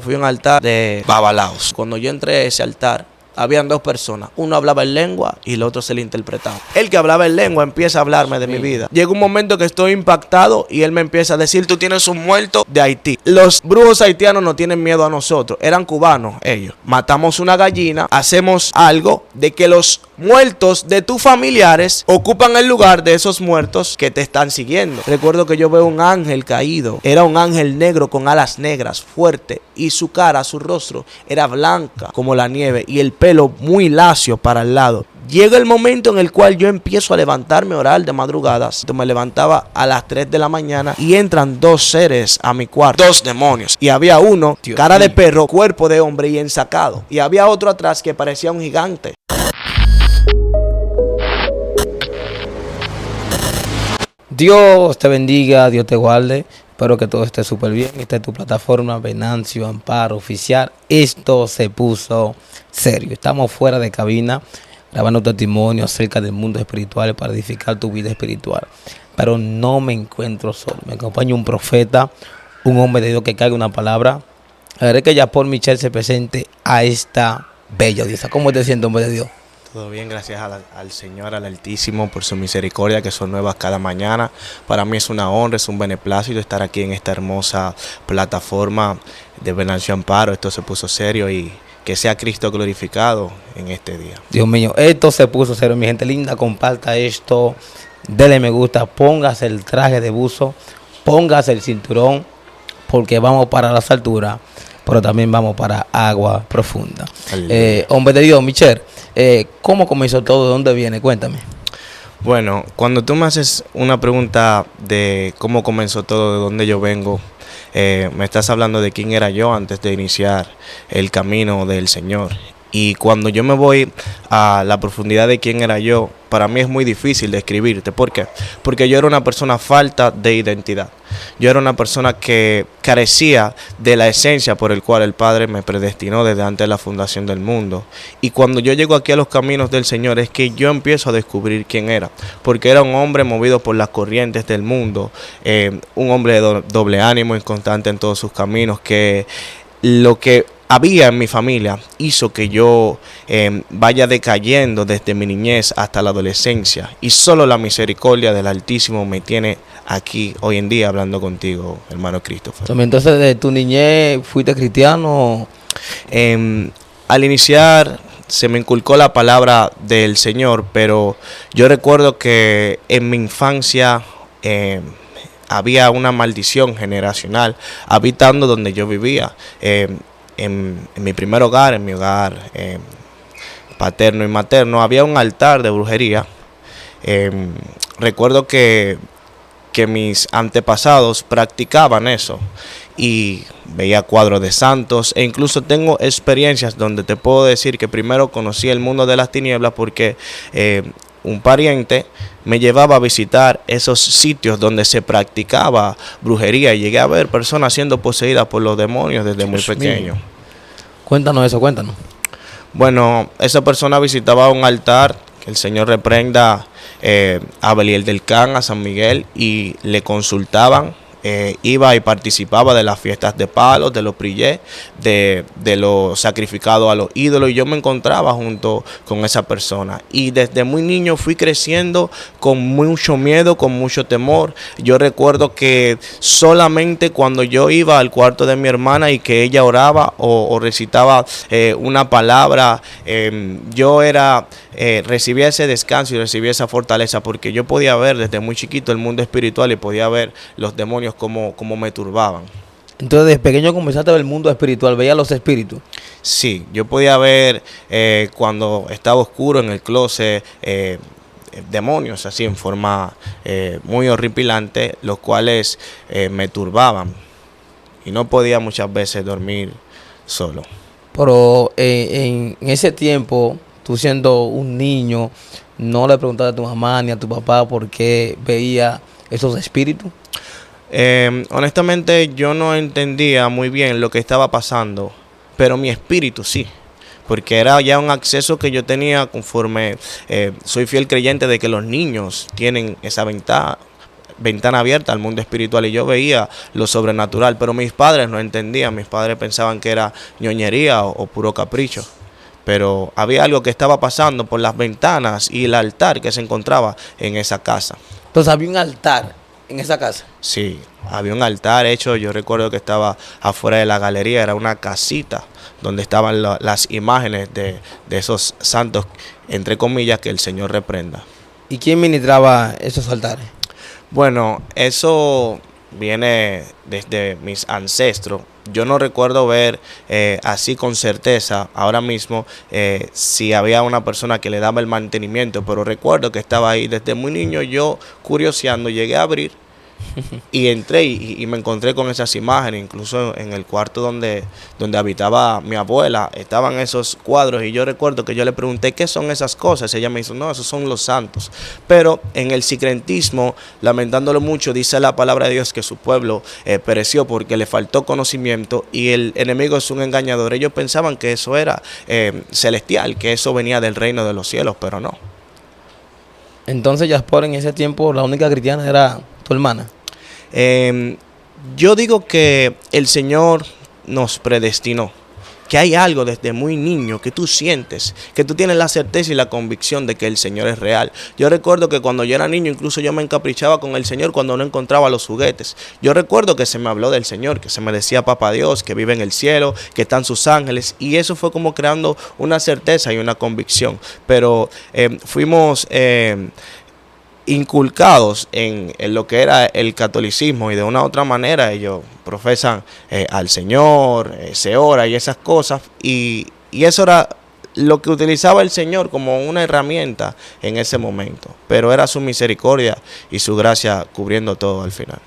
Fui a un altar de babalaos. Cuando yo entré a ese altar, habían dos personas. Uno hablaba en lengua y el otro se le interpretaba. El que hablaba en lengua empieza a hablarme de mi vida. Llega un momento que estoy impactado y él me empieza a decir: tú tienes un muerto de Haití. Los brujos haitianos no tienen miedo a nosotros. Eran cubanos ellos. Matamos una gallina, hacemos algo de que los muertos de tus familiares ocupan el lugar de esos muertos que te están siguiendo. Recuerdo que yo veo un ángel caído. Era un ángel negro con alas negras, fuerte, y su cara, su rostro era blanca como la nieve y el pelo muy lacio para el lado. Llega el momento en el cual yo empiezo a levantarme a orar de madrugadas. Me levantaba a las 3 de la mañana y entran dos seres a mi cuarto, dos demonios. Y había uno, cara de perro, cuerpo de hombre y ensacado. Y había otro atrás que parecía un gigante. Dios te bendiga, Dios te guarde. Espero que todo esté súper bien. Esta es tu plataforma Venancio Amparo Oficial. Esto se puso serio. Estamos fuera de cabina grabando testimonio acerca del mundo espiritual para edificar tu vida espiritual. Pero no me encuentro solo. Me acompaña un profeta, un hombre de Dios que caiga una palabra. Haré que ya por Michelle se presente a esta bella diosa. ¿Cómo te sientes, hombre de Dios? Todo bien, gracias al Señor, al Altísimo, por su misericordia, que son nuevas cada mañana. Para mí es una honra, es un beneplácito estar aquí en esta hermosa plataforma de Venancio Amparo. Esto se puso serio y que sea Cristo glorificado en este día. Dios mío, esto se puso serio, mi gente linda. Comparta esto, dele me gusta, póngase el traje de buzo, póngase el cinturón, porque vamos para las alturas, pero también vamos para agua profunda. Hombre de Dios, Michelle, ¿cómo comenzó todo? ¿De dónde viene? Cuéntame. Bueno, cuando tú me haces una pregunta de cómo comenzó todo, de dónde yo vengo, me estás hablando de quién era yo antes de iniciar el camino del Señor. Y cuando yo me voy a la profundidad de quién era yo, para mí es muy difícil describirte. ¿Por qué? Porque yo era una persona falta de identidad. Yo era una persona que carecía de la esencia por el cual el Padre me predestinó desde antes de la fundación del mundo. Y cuando yo llego aquí a los caminos del Señor es que yo empiezo a descubrir quién era. Porque era un hombre movido por las corrientes del mundo, un hombre de doble ánimo, inconstante en todos sus caminos, que lo que había en mi familia hizo que yo vaya decayendo desde mi niñez hasta la adolescencia. Y solo la misericordia del Altísimo me tiene aquí hoy en día hablando contigo, hermano Christopher. Entonces, ¿de tu niñez fuiste cristiano? Al iniciar se me inculcó la palabra del Señor, pero yo recuerdo que en mi infancia había una maldición generacional habitando donde yo vivía. En mi primer hogar, en mi hogar paterno y materno, había un altar de brujería. Recuerdo que mis antepasados practicaban eso y veía cuadros de santos e incluso tengo experiencias donde te puedo decir que primero conocí el mundo de las tinieblas porque un pariente me llevaba a visitar esos sitios donde se practicaba brujería y llegué a ver personas siendo poseídas por los demonios desde muy pequeño. Cuéntanos eso, cuéntanos. Bueno, esa persona visitaba un altar, que el Señor reprenda a Beliel del Can, a San Miguel, y le consultaban. Iba y participaba de las fiestas de palos, de los prillés, de lo sacrificado a los ídolos, y yo me encontraba junto con esa persona y desde muy niño fui creciendo con mucho miedo, con mucho temor. Yo recuerdo que solamente cuando yo iba al cuarto de mi hermana y que ella oraba o recitaba una palabra, yo recibía ese descanso y recibía esa fortaleza, porque yo podía ver desde muy chiquito el mundo espiritual y podía ver los demonios como me turbaban. Entonces, desde pequeño comenzaste a ver el mundo espiritual, veías los espíritus. Sí, yo podía ver cuando estaba oscuro en el closet demonios así en forma muy horripilante, los cuales me turbaban y no podía muchas veces dormir solo. Pero en ese tiempo, tú siendo un niño, ¿no le preguntaste a tu mamá ni a tu papá por qué veía esos espíritus? Honestamente yo no entendía muy bien lo que estaba pasando, pero mi espíritu sí, porque era ya un acceso que yo tenía conforme soy fiel creyente de que los niños tienen esa ventaja ventana abierta al mundo espiritual y yo veía lo sobrenatural, pero mis padres no entendían, mis padres pensaban que era ñoñería o puro capricho. Pero había algo que estaba pasando por las ventanas y el altar que se encontraba en esa casa. Entonces había un altar en esa casa. Sí, había un altar hecho, yo recuerdo que estaba afuera de la galería, era una casita donde estaban las imágenes de esos santos, entre comillas, que el Señor reprenda. ¿Y quién ministraba esos altares? Bueno, eso viene desde mis ancestros. Yo no recuerdo ver así con certeza ahora mismo si había una persona que le daba el mantenimiento, pero recuerdo que estaba ahí desde muy niño. Yo curioseando llegué a abrir y entré y me encontré con esas imágenes. Incluso en el cuarto donde habitaba mi abuela estaban esos cuadros y yo recuerdo que yo le pregunté qué son esas cosas. Ella me dijo, no, esos son los santos. Pero en el sincretismo, lamentándolo mucho, dice la palabra de Dios que su pueblo pereció porque le faltó conocimiento y el enemigo es un engañador. Ellos pensaban que eso era celestial, que eso venía del reino de los cielos, pero no. Entonces, Yaspor, en ese tiempo la única cristiana era tu hermana. Yo digo que el Señor nos predestinó, que hay algo desde muy niño que tú sientes, que tú tienes la certeza y la convicción de que el Señor es real. Yo recuerdo que cuando yo era niño, incluso yo me encaprichaba con el Señor cuando no encontraba los juguetes. Yo recuerdo que se me habló del Señor, que se me decía Papá Dios, que vive en el cielo, que están sus ángeles, y eso fue como creando una certeza y una convicción. Pero fuimos inculcados en lo que era el catolicismo y de una u otra manera ellos profesan al Señor, se ora y esas cosas y eso era lo que utilizaba el Señor como una herramienta en ese momento, pero era su misericordia y su gracia cubriendo todo al final.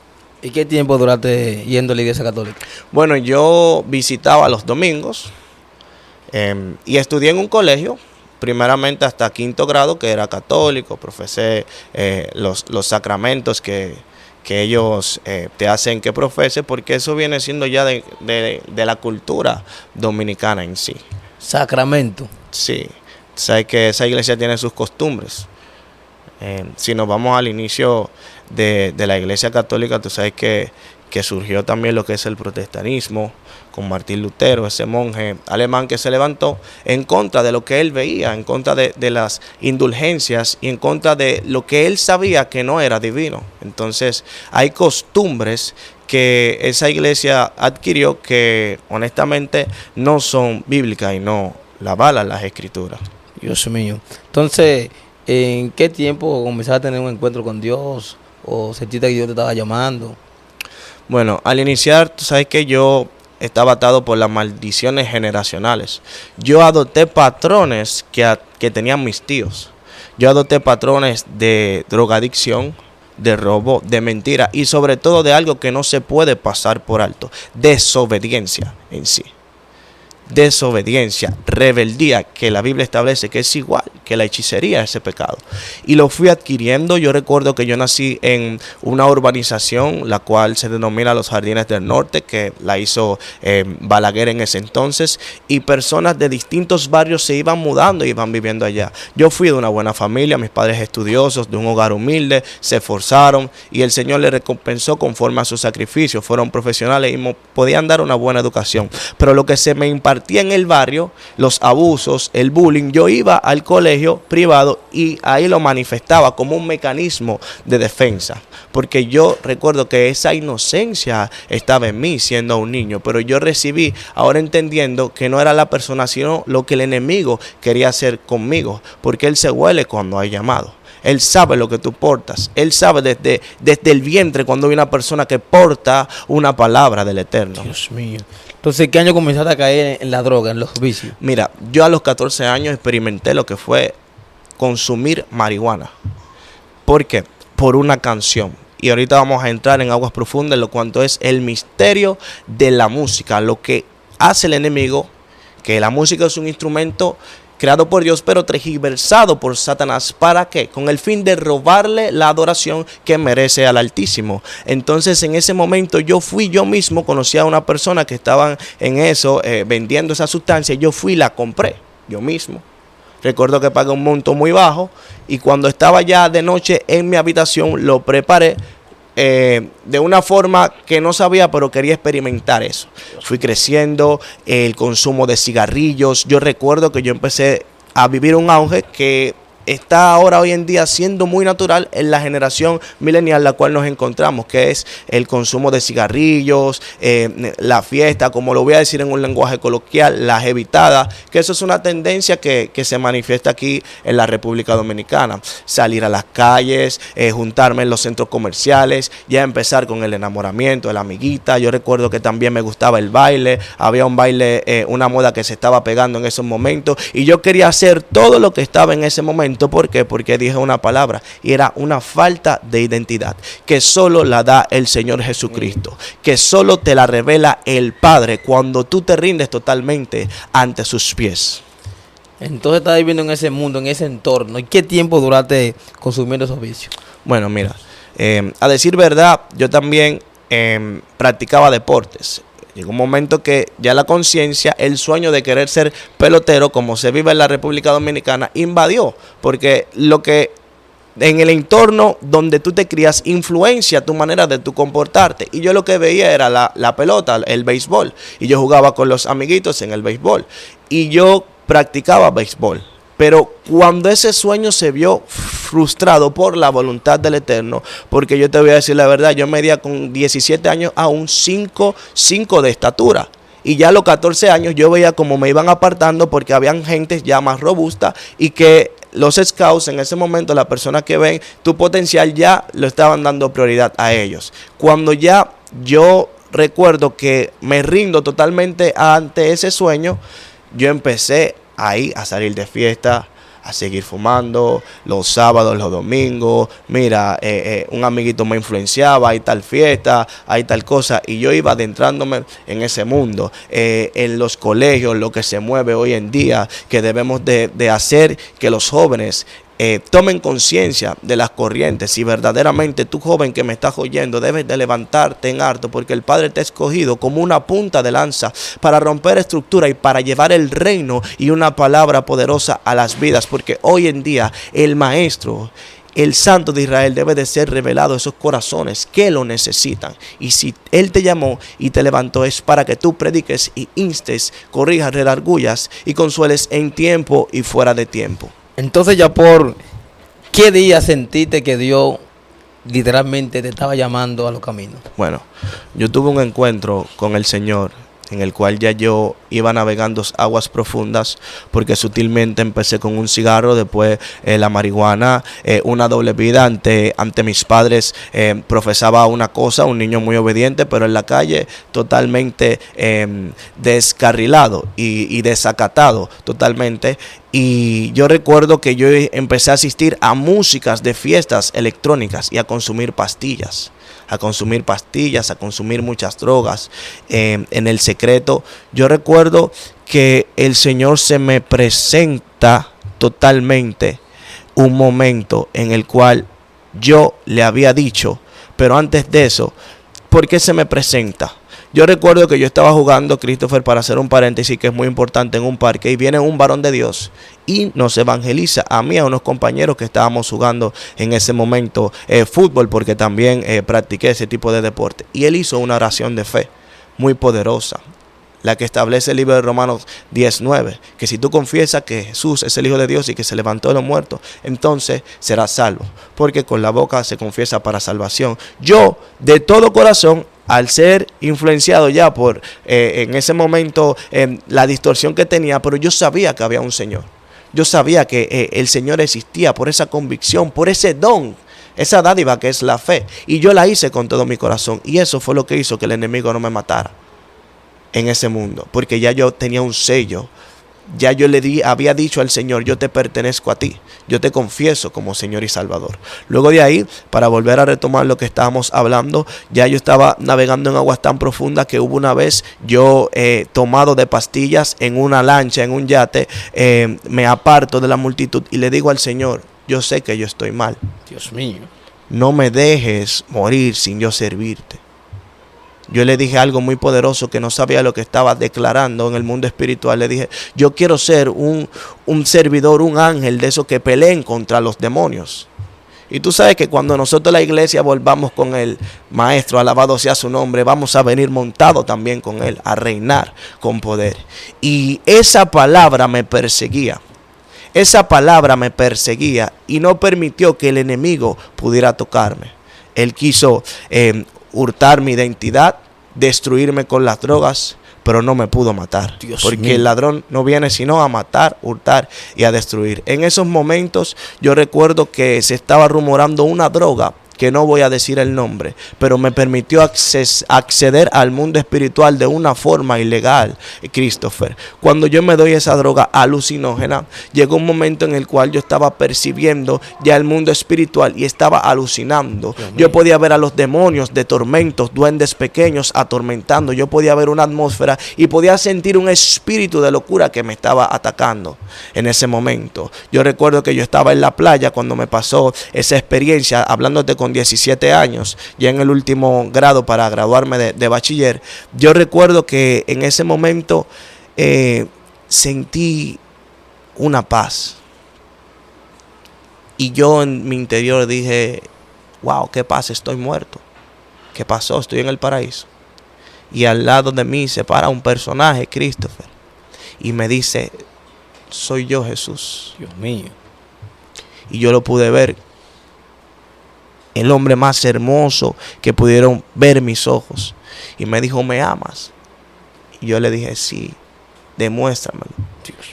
¿Y qué tiempo duraste yendo a la iglesia católica? Bueno, yo visitaba los domingos y estudié en un colegio. Primeramente hasta quinto grado, que era católico, profesé los sacramentos que ellos te hacen que profeses, porque eso viene siendo ya de la cultura dominicana en sí. Sacramento. Sí, sabes que esa iglesia tiene sus costumbres. Si nos vamos al inicio de la iglesia católica, tú sabes que surgió también lo que es el protestantismo, con Martín Lutero, ese monje alemán que se levantó en contra de lo que él veía, en contra de las indulgencias y en contra de lo que él sabía que no era divino. Entonces hay costumbres que esa iglesia adquirió que honestamente no son bíblicas y no la avalan las escrituras. Dios mío. Entonces, ¿en qué tiempo comenzaste a tener un encuentro con Dios? ¿O sentiste que Dios te estaba llamando? Bueno, al iniciar, tú sabes que yo estaba atado por las maldiciones generacionales. Yo adopté patrones que tenían mis tíos. Yo adopté patrones de drogadicción, de robo, de mentira y sobre todo de algo que no se puede pasar por alto, desobediencia en sí. Desobediencia, rebeldía, que la Biblia establece que es igual que la hechicería, ese pecado. Y lo fui adquiriendo. Yo recuerdo que yo nací en una urbanización, la cual se denomina Los Jardines del Norte, que la hizo Balaguer en ese entonces, y personas de distintos barrios se iban mudando y iban viviendo allá. Yo fui de una buena familia, mis padres estudiosos, de un hogar humilde, se esforzaron y el Señor les recompensó conforme a su sacrificio. Fueron profesionales y podían dar una buena educación. Pero lo que se me impartía en el barrio, los abusos, el bullying, yo iba al colegio privado y ahí lo manifestaba como un mecanismo de defensa, porque yo recuerdo que esa inocencia estaba en mí siendo un niño, pero yo recibí ahora entendiendo que no era la persona sino lo que el enemigo quería hacer conmigo, porque él se huele cuando hay llamado. Él sabe lo que tú portas. Él sabe desde el vientre cuando hay una persona que porta una palabra del Eterno. Dios mío. Entonces, ¿qué año comenzaste a caer en la droga, en los vicios? Mira, yo a los 14 años experimenté lo que fue consumir marihuana. ¿Por qué? Por una canción. Y ahorita vamos a entrar en aguas profundas en lo cuanto es el misterio de la música. Lo que hace el enemigo, que la música es un instrumento creado por Dios, pero tergiversado por Satanás. ¿Para qué? Con el fin de robarle la adoración que merece al Altísimo. Entonces, en ese momento, yo mismo, conocí a una persona que estaban en eso, vendiendo esa sustancia. Yo fui y la compré, yo mismo. Recuerdo que pagué un monto muy bajo y cuando estaba ya de noche en mi habitación, lo preparé, de una forma que no sabía, pero quería experimentar eso. Fui creciendo, el consumo de cigarrillos. Yo recuerdo que yo empecé a vivir un auge que está ahora hoy en día siendo muy natural en la generación milenial la cual nos encontramos, que es el consumo de cigarrillos, la fiesta, como lo voy a decir en un lenguaje coloquial, las evitadas, que eso es una tendencia que se manifiesta aquí en la República Dominicana. Salir a las calles, juntarme en los centros comerciales, ya empezar con el enamoramiento de la amiguita. Yo recuerdo que también me gustaba el baile, había un baile, una moda que se estaba pegando en esos momentos y yo quería hacer todo lo que estaba en ese momento. ¿Por qué? Porque dije una palabra y era una falta de identidad que solo la da el Señor Jesucristo, que solo te la revela el Padre cuando tú te rindes totalmente ante sus pies. Entonces estás viviendo en ese mundo, en ese entorno. ¿Y qué tiempo duraste consumiendo esos vicios? Bueno, mira, a decir verdad, yo también practicaba deportes. Llegó un momento que ya la conciencia, el sueño de querer ser pelotero, como se vive en la República Dominicana, invadió. Porque lo que en el entorno donde tú te crías influencia tu manera de tu comportarte. Y yo lo que veía era la pelota, el béisbol. Y yo jugaba con los amiguitos en el béisbol. Y yo practicaba béisbol. Pero cuando ese sueño se vio frustrado por la voluntad del Eterno, porque yo te voy a decir la verdad, yo medía con 17 años a un 5'5" de estatura. Y ya a los 14 años yo veía como me iban apartando porque habían gente ya más robusta y que los scouts en ese momento, las personas que ven tu potencial ya lo estaban dando prioridad a ellos. Cuando ya yo recuerdo que me rindo totalmente ante ese sueño, yo empecé ahí a salir de fiesta, a seguir fumando los sábados, los domingos. Mira, un amiguito me influenciaba, hay tal fiesta, hay tal cosa, y yo iba adentrándome en ese mundo. En los colegios, lo que se mueve hoy en día, que debemos de hacer que los jóvenes tomen conciencia de las corrientes. Y verdaderamente tú, joven que me estás oyendo, debes de levantarte en harto, porque el Padre te ha escogido como una punta de lanza para romper estructura y para llevar el reino y una palabra poderosa a las vidas, porque hoy en día el Maestro, el Santo de Israel, debe de ser revelado a esos corazones que lo necesitan. Y si Él te llamó y te levantó, es para que tú prediques y instes, corrijas, redargullas y consueles en tiempo y fuera de tiempo. Entonces, ya por ¿qué día sentiste que Dios literalmente te estaba llamando a los caminos? Bueno, yo tuve un encuentro con el Señor en el cual ya yo iba navegando aguas profundas, porque sutilmente empecé con un cigarro, después la marihuana, una doble vida ante mis padres. Profesaba una cosa, un niño muy obediente, pero en la calle totalmente descarrilado y desacatado totalmente. Y yo recuerdo que yo empecé a asistir a músicas de fiestas electrónicas y a consumir pastillas. A consumir muchas drogas en el secreto. Yo recuerdo que el Señor se me presenta totalmente un momento en el cual yo le había dicho, pero antes de eso, ¿por qué se me presenta? Yo recuerdo que yo estaba jugando, Christopher, para hacer un paréntesis que es muy importante, en un parque, y viene un varón de Dios y nos evangeliza a mí, a unos compañeros que estábamos jugando en ese momento fútbol, porque también practiqué ese tipo de deporte. Y él hizo una oración de fe muy poderosa, la que establece el libro de Romanos 10:9, que si tú confiesas que Jesús es el Hijo de Dios y que se levantó de los muertos, entonces serás salvo, porque con la boca se confiesa para salvación. Yo, de todo corazón, al ser influenciado ya por en ese momento la distorsión que tenía, pero yo sabía que había un Señor. Yo sabía que el Señor existía por esa convicción, por ese don, esa dádiva que es la fe. Y yo la hice con todo mi corazón. Y eso fue lo que hizo que el enemigo no me matara en ese mundo, porque ya yo tenía un sello. Ya yo había dicho al Señor, yo te pertenezco a ti, yo te confieso como Señor y Salvador. Luego de ahí, para volver a retomar lo que estábamos hablando, ya yo estaba navegando en aguas tan profundas que hubo una vez yo tomado de pastillas en una lancha, en un yate, me aparto de la multitud y le digo al Señor, yo sé que yo estoy mal. Dios mío. No me dejes morir sin yo servirte. Yo le dije algo muy poderoso que no sabía lo que estaba declarando en el mundo espiritual. Le dije, yo quiero ser un servidor, un ángel de esos que peleen contra los demonios. Y tú sabes que cuando nosotros la iglesia volvamos con el Maestro, alabado sea su nombre, vamos a venir montados también con él, a reinar con poder. Y esa palabra me perseguía. Esa palabra me perseguía y no permitió que el enemigo pudiera tocarme. Él quiso hurtar mi identidad, destruirme con las drogas, pero no me pudo matar. Dios porque mío. el ladrón no viene sino a matar, hurtar y a destruir. En esos momentos yo recuerdo que se estaba rumorando una droga, que no voy a decir el nombre, pero me permitió acceder al mundo espiritual de una forma ilegal, Christopher. Cuando yo me doy esa droga alucinógena, llegó un momento en el cual yo estaba percibiendo ya el mundo espiritual y estaba alucinando. Yo podía ver a los demonios de tormentos, duendes pequeños atormentando. Yo podía ver una atmósfera y podía sentir un espíritu de locura que me estaba atacando en ese momento. Yo recuerdo que yo estaba en la playa cuando me pasó esa experiencia, hablándote con 17 años, ya en el último grado para graduarme de bachiller. Yo recuerdo que en ese momento sentí una paz. Y yo en mi interior dije, wow, ¿qué pasa? Estoy muerto. ¿Qué pasó? Estoy en el paraíso. Y al lado de mí se para un personaje, Christopher, y me dice, soy yo, Jesús. Dios mío. Y yo lo pude ver. El hombre más hermoso que pudieron ver mis ojos. Y me dijo, ¿me amas? Y yo le dije, sí, demuéstramelo.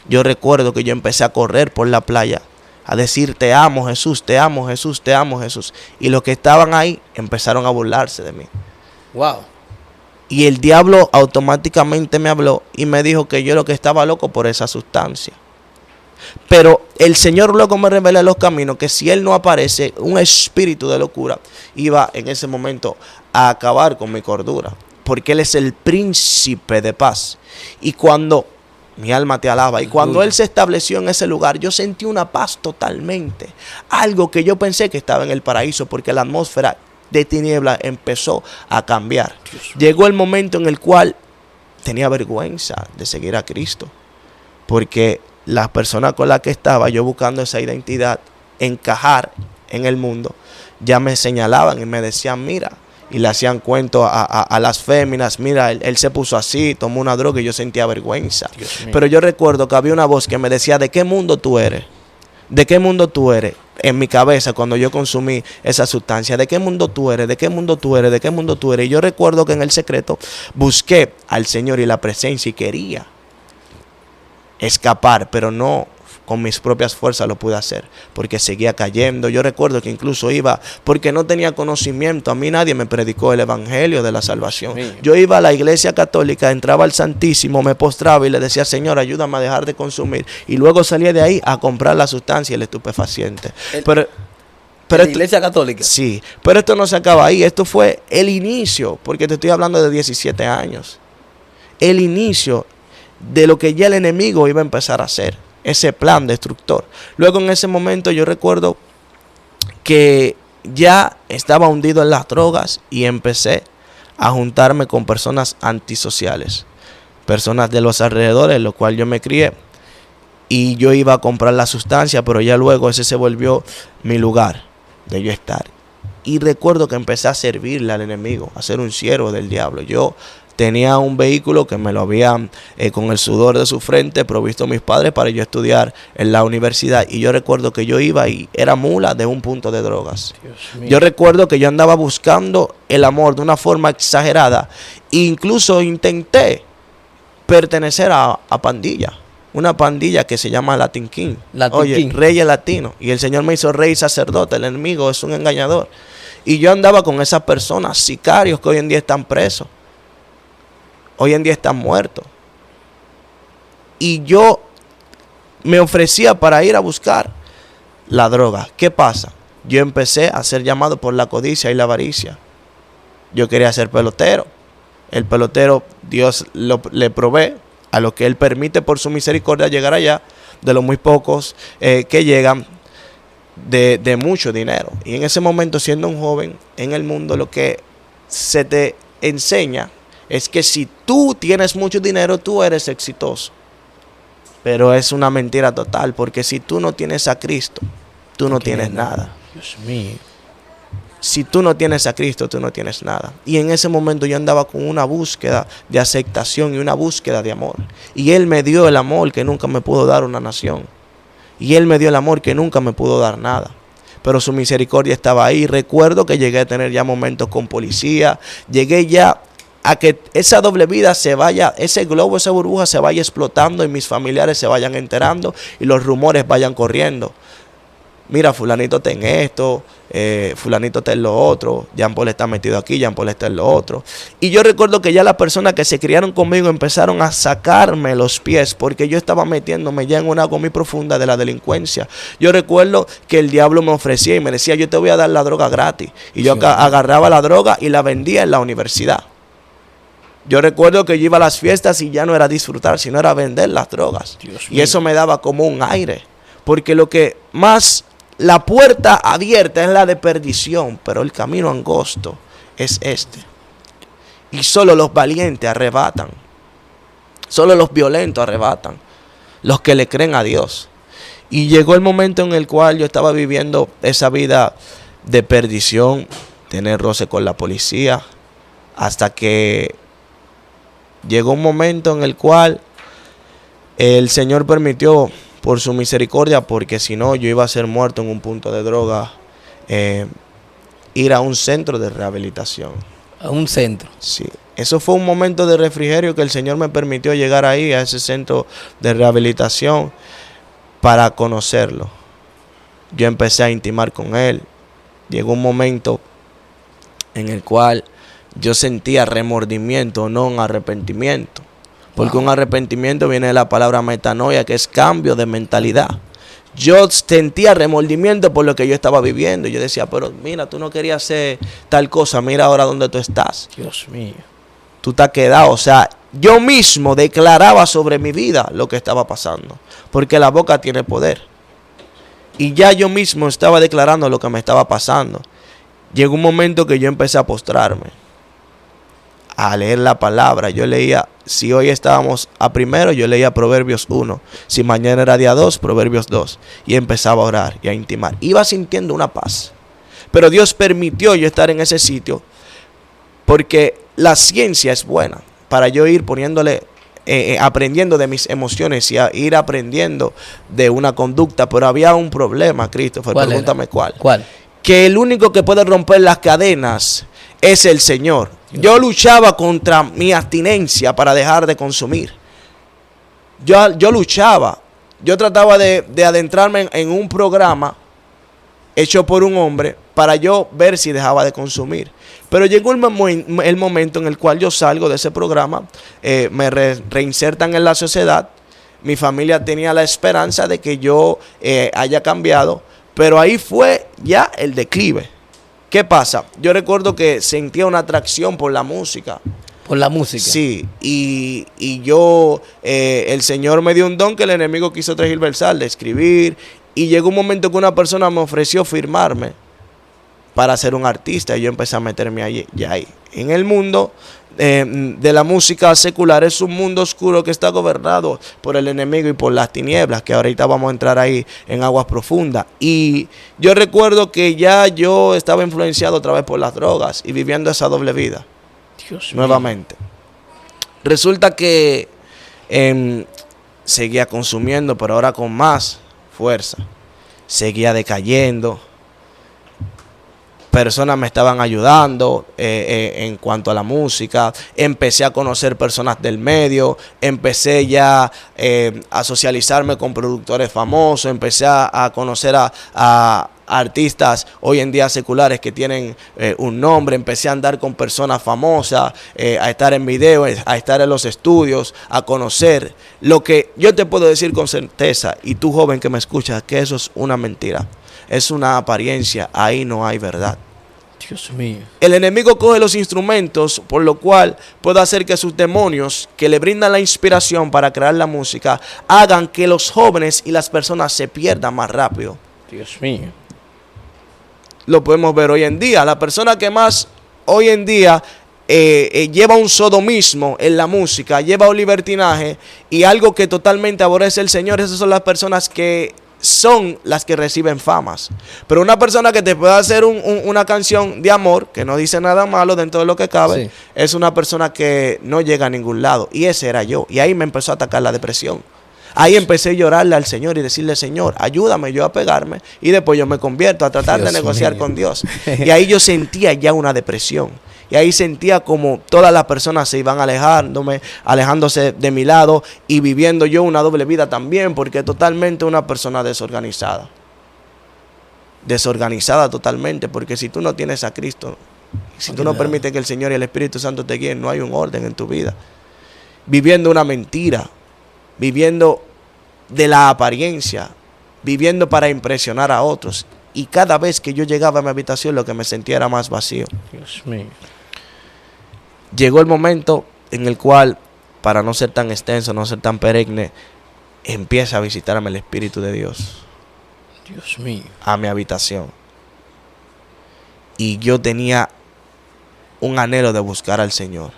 Yo recuerdo que yo empecé a correr por la playa, a decir, te amo, Jesús, te amo, Jesús, te amo, Jesús. Y los que estaban ahí empezaron a burlarse de mí. Wow. Y el diablo automáticamente me habló y me dijo que yo lo que estaba loco por esa sustancia. Pero el Señor luego me revela los caminos, que si Él no aparece, un espíritu de locura iba en ese momento a acabar con mi cordura, porque Él es el príncipe de paz. Y cuando mi alma te alaba, y cuando Él se estableció en ese lugar, yo sentí una paz totalmente, algo que yo pensé que estaba en el paraíso, porque la atmósfera de tiniebla empezó a cambiar. Llegó el momento en el cual tenía vergüenza de seguir a Cristo, porque las personas con las que estaba yo buscando esa identidad, encajar en el mundo, ya me señalaban y me decían, mira, y le hacían cuento a las féminas, mira, él se puso así, tomó una droga, y yo sentía vergüenza. Pero yo recuerdo que había una voz que me decía, ¿de qué mundo tú eres? ¿De qué mundo tú eres? En mi cabeza cuando yo consumí esa sustancia, ¿de qué mundo tú eres? ¿De qué mundo tú eres? ¿De qué mundo tú eres? Y yo recuerdo que en el secreto busqué al Señor y la presencia y quería escapar, pero no con mis propias fuerzas lo pude hacer, porque seguía cayendo. Yo recuerdo que incluso iba, porque no tenía conocimiento, a mí nadie me predicó el evangelio de la salvación. Yo iba a la iglesia católica, entraba al Santísimo, me postraba y le decía, Señor, ayúdame a dejar de consumir, y luego salía de ahí a comprar la sustancia y el estupefaciente. Pero ¿La iglesia católica? Sí, pero esto no se acaba ahí, esto fue el inicio, porque te estoy hablando de 17 años. El inicio de lo que ya el enemigo iba a empezar a hacer, ese plan destructor. Luego en ese momento yo recuerdo que ya estaba hundido en las drogas y empecé a juntarme con personas antisociales, personas de los alrededores, en lo cual yo me crié, y yo iba a comprar la sustancia, pero ya luego ese se volvió mi lugar de yo estar. Y recuerdo que empecé a servirle al enemigo, a ser un siervo del diablo. Yo tenía un vehículo que me lo habían con el sudor de su frente provisto mis padres para yo estudiar en la universidad. Y yo recuerdo que yo iba y era mula de un punto de drogas. Yo recuerdo que yo andaba buscando el amor de una forma exagerada. E incluso intenté pertenecer a pandilla. Una pandilla que se llama Latin King. Oye, Reyes Latino. Y el Señor me hizo rey y sacerdote. El enemigo es un engañador. Y yo andaba con esas personas, sicarios que hoy en día están presos. Hoy en día están muertos. Y yo me ofrecía para ir a buscar la droga. ¿Qué pasa? Yo empecé a ser llamado por la codicia y la avaricia. Yo quería ser pelotero. El pelotero, Dios le provee a lo que Él permite por su misericordia llegar allá, de los muy pocos que llegan de mucho dinero. Y en ese momento, siendo un joven en el mundo, lo que se te enseña es que si tú tienes mucho dinero, tú eres exitoso. Pero es una mentira total, porque si tú no tienes a Cristo, tú no tienes nada. Dios mío. Si tú no tienes a Cristo, tú no tienes nada. Y en ese momento yo andaba con una búsqueda de aceptación y una búsqueda de amor. Y Él me dio el amor que nunca me pudo dar una nación. Y Él me dio el amor que nunca me pudo dar nada. Pero su misericordia estaba ahí. Recuerdo que llegué a tener ya momentos con policía. Llegué ya a que esa doble vida se vaya, ese globo, esa burbuja se vaya explotando y mis familiares se vayan enterando y los rumores vayan corriendo. Mira, fulanito está en esto, fulanito está en lo otro, Jean Paul está metido aquí, Jean Paul está en lo otro. Y yo recuerdo que ya las personas que se criaron conmigo empezaron a sacarme los pies porque yo estaba metiéndome ya en un agua muy profunda de la delincuencia. Yo recuerdo que el diablo me ofrecía y me decía, yo te voy a dar la droga gratis. Y yo agarraba la droga y la vendía en la universidad. Yo recuerdo que yo iba a las fiestas y ya no era disfrutar, sino era vender las drogas. Y eso me daba como un aire. Porque lo que más... La puerta abierta es la de perdición, pero el camino angosto es este. Y solo los valientes arrebatan. Solo los violentos arrebatan. Los que le creen a Dios. Y llegó el momento en el cual yo estaba viviendo esa vida de perdición, tener roce con la policía, hasta que llegó un momento en el cual el Señor permitió, por su misericordia, porque si no yo iba a ser muerto en un punto de droga, ir a un centro de rehabilitación. A un centro. Sí, eso fue un momento de refrigerio que el Señor me permitió llegar ahí, a ese centro de rehabilitación, para conocerlo. Yo empecé a intimar con Él. Llegó un momento en el cual yo sentía remordimiento, no un arrepentimiento. Porque un arrepentimiento viene de la palabra metanoia, que es cambio de mentalidad. Yo sentía remordimiento por lo que yo estaba viviendo. Yo decía, pero mira, tú no querías hacer tal cosa, mira ahora dónde tú estás. Dios mío. Tú te has quedado. O sea, yo mismo declaraba sobre mi vida lo que estaba pasando. Porque la boca tiene poder. Y ya yo mismo estaba declarando lo que me estaba pasando. Llegó un momento que yo empecé a postrarme, a leer la palabra. Yo leía, si hoy estábamos a primero, yo leía Proverbios 1. Si mañana era día 2, Proverbios 2. Y empezaba a orar y a intimar. Iba sintiendo una paz. Pero Dios permitió yo estar en ese sitio porque la ciencia es buena para yo ir poniéndole, aprendiendo de mis emociones y a ir aprendiendo de una conducta. Pero había un problema, Christopher. Pregúntame cuál. ¿Cuál? Que el único que puede romper las cadenas es el Señor. Yo luchaba contra mi abstinencia para dejar de consumir. Yo luchaba. Yo trataba de adentrarme en un programa hecho por un hombre para yo ver si dejaba de consumir. Pero llegó el momento en el cual yo salgo de ese programa, me reinsertan en la sociedad. Mi familia tenía la esperanza de que yo haya cambiado, pero ahí fue ya el declive. ¿Qué pasa? Yo recuerdo que sentía una atracción por la música. ¿Por la música? Sí, y yo, el Señor me dio un don que el enemigo quiso transversal de escribir. Y llegó un momento que una persona me ofreció firmarme para ser un artista. Y yo empecé a meterme ahí. En el mundo de la música secular es un mundo oscuro que está gobernado por el enemigo y por las tinieblas, que ahorita vamos a entrar ahí en aguas profundas. Y yo recuerdo que ya yo estaba influenciado otra vez por las drogas y viviendo esa doble vida. Dios nuevamente. Mío. Resulta que seguía consumiendo, pero ahora con más fuerza. Seguía decayendo. Personas me estaban ayudando en cuanto a la música. Empecé a conocer personas del medio. Empecé ya a socializarme con productores famosos. Empecé a conocer a artistas hoy en día seculares que tienen un nombre. Empecé a andar con personas famosas, a estar en video, a estar en los estudios, a conocer. Lo que yo te puedo decir con certeza, y tú joven que me escuchas, que eso es una mentira. Es una apariencia, ahí no hay verdad. Dios mío. El enemigo coge los instrumentos, por lo cual puede hacer que sus demonios, que le brindan la inspiración para crear la música, hagan que los jóvenes y las personas se pierdan más rápido. Dios mío. Lo podemos ver hoy en día. La persona que más hoy en día lleva un sodomismo en la música, lleva un libertinaje y algo que totalmente aborrece el Señor, esas son las personas que son las que reciben famas. Pero una persona que te pueda hacer una canción de amor, que no dice nada malo dentro de lo que cabe, Sí. es una persona que no llega a ningún lado. Y ese era yo. Y ahí me empezó a atacar la depresión. Ahí empecé a llorarle al Señor y decirle, Señor, ayúdame yo a pegarme. Y después yo me convierto a tratar de Dios negociar mío. con Dios. Y ahí yo sentía ya una depresión. Y ahí sentía como todas las personas se iban alejándose de mi lado y viviendo yo una doble vida también, porque totalmente una persona desorganizada. Desorganizada totalmente, porque si tú no tienes a Cristo, si tú no permites que el Señor y el Espíritu Santo te guíen, no hay un orden en tu vida. Viviendo una mentira, viviendo de la apariencia, viviendo para impresionar a otros. Y cada vez que yo llegaba a mi habitación, lo que me sentía era más vacío. Dios mío. Llegó el momento en el cual, para no ser tan extenso, no ser tan perenne, empieza a visitarme el Espíritu de Dios Dios mío. a mi habitación. Y yo tenía un anhelo de buscar al Señor.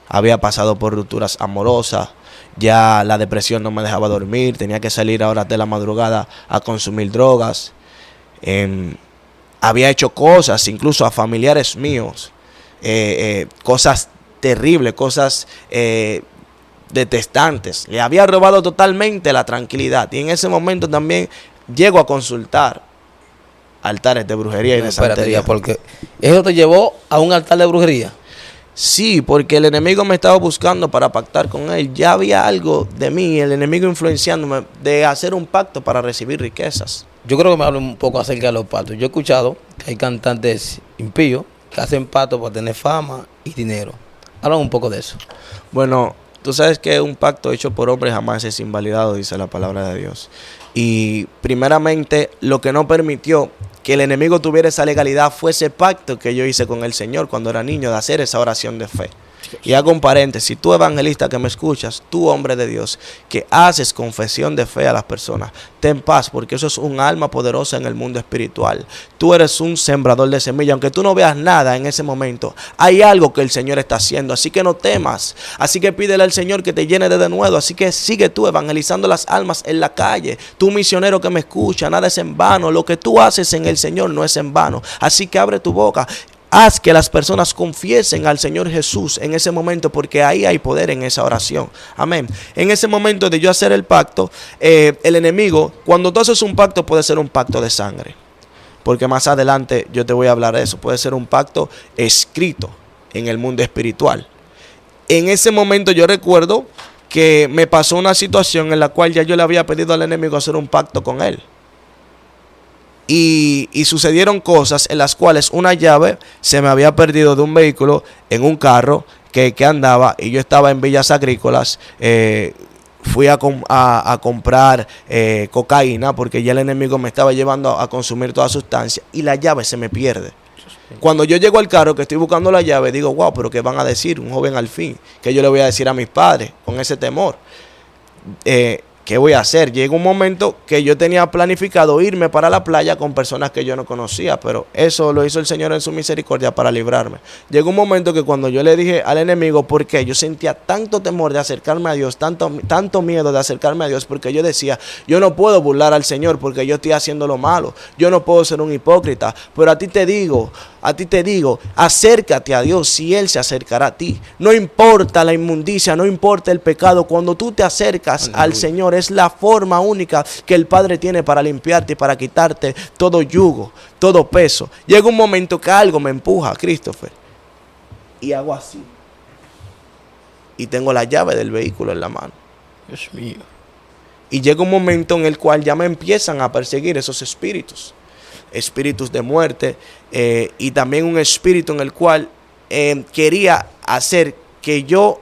Había pasado por rupturas amorosas, ya la depresión no me dejaba dormir, tenía que salir a horas de la madrugada a consumir drogas. Había hecho cosas, incluso a familiares míos, cosas terribles, cosas detestantes. Le había robado totalmente la tranquilidad. Y en ese momento también llego a consultar altares de brujería y No, de espérate, santería. ya, porque eso te llevó a un altar de brujería. Sí, porque el enemigo me estaba buscando para pactar con él. Ya había algo de mí, el enemigo influenciándome de hacer un pacto para recibir riquezas. Yo creo que me hablen un poco acerca de los pactos. Yo he escuchado que hay cantantes impíos que hacen pactos para tener fama y dinero. Hablan un poco de eso. Bueno, tú sabes que un pacto hecho por hombres jamás es invalidado, dice la palabra de Dios. Y primeramente lo que no permitió que el enemigo tuviera esa legalidad fue ese pacto que yo hice con el Señor cuando era niño, de hacer esa oración de fe. Y hago un paréntesis, tú evangelista que me escuchas, tú hombre de Dios, que haces confesión de fe a las personas, ten paz, porque eso es un alma poderosa en el mundo espiritual. Tú eres un sembrador de semilla, aunque tú no veas nada en ese momento, hay algo que el Señor está haciendo, así que no temas, así que pídele al Señor que te llene de nuevo, así que sigue tú evangelizando las almas en la calle, tú misionero que me escucha, nada es en vano, lo que tú haces en el Señor no es en vano, así que abre tu boca. Haz que las personas confiesen al Señor Jesús en ese momento, porque ahí hay poder en esa oración. Amén. En ese momento de yo hacer el pacto, el enemigo, cuando tú haces un pacto, puede ser un pacto de sangre. Porque más adelante yo te voy a hablar de eso. Puede ser un pacto escrito en el mundo espiritual. En ese momento yo recuerdo que me pasó una situación en la cual ya yo le había pedido al enemigo hacer un pacto con él. Y sucedieron cosas en las cuales una llave se me había perdido de un vehículo en un carro que andaba, y yo estaba en Villas Agrícolas. Fui a comprar cocaína porque ya el enemigo me estaba llevando a consumir toda sustancia, y la llave se me pierde. Cuando yo llego al carro que estoy buscando la llave, digo, wow, pero ¿qué van a decir? Un joven al fin, ¿qué yo le voy a decir a mis padres con ese temor? ¿Qué voy a hacer? Llega un momento que yo tenía planificado irme para la playa con personas que yo no conocía, pero eso lo hizo el Señor en su misericordia para librarme. Llegó un momento que cuando yo le dije al enemigo, porque yo sentía tanto temor de acercarme a Dios, tanto miedo de acercarme a Dios, porque yo decía, yo no puedo burlar al Señor porque yo estoy haciendo lo malo, yo no puedo ser un hipócrita, pero a ti te digo, acércate a Dios y Él se acercará a ti. No importa la inmundicia, no importa el pecado, cuando tú te acercas al Señor, es la forma única que el Padre tiene para limpiarte y para quitarte todo yugo, todo peso. Llega un momento que algo me empuja, Christopher, y hago así. Y tengo la llave del vehículo en la mano. Dios mío. Y llega un momento en el cual ya me empiezan a perseguir esos espíritus de muerte, y también un espíritu en el cual quería hacer que yo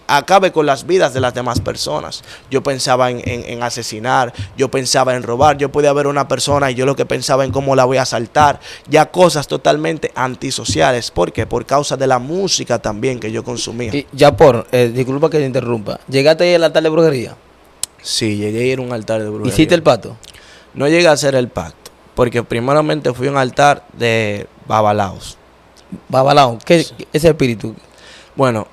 acabe con las vidas de las demás personas. Yo pensaba en asesinar, yo pensaba en robar, yo podía ver a una persona y yo lo que pensaba en cómo la voy a asaltar, ya cosas totalmente antisociales. ¿Por qué? Por causa de la música también que yo consumía. Y ya disculpa que te interrumpa, ¿llegaste ahí al altar de brujería? Sí, llegué a ir a un altar de brujería. ¿Hiciste el pacto? No llegué a hacer el pacto, porque primeramente fui a un altar de babalaos. Babalao, ¿qué ese espíritu? Bueno,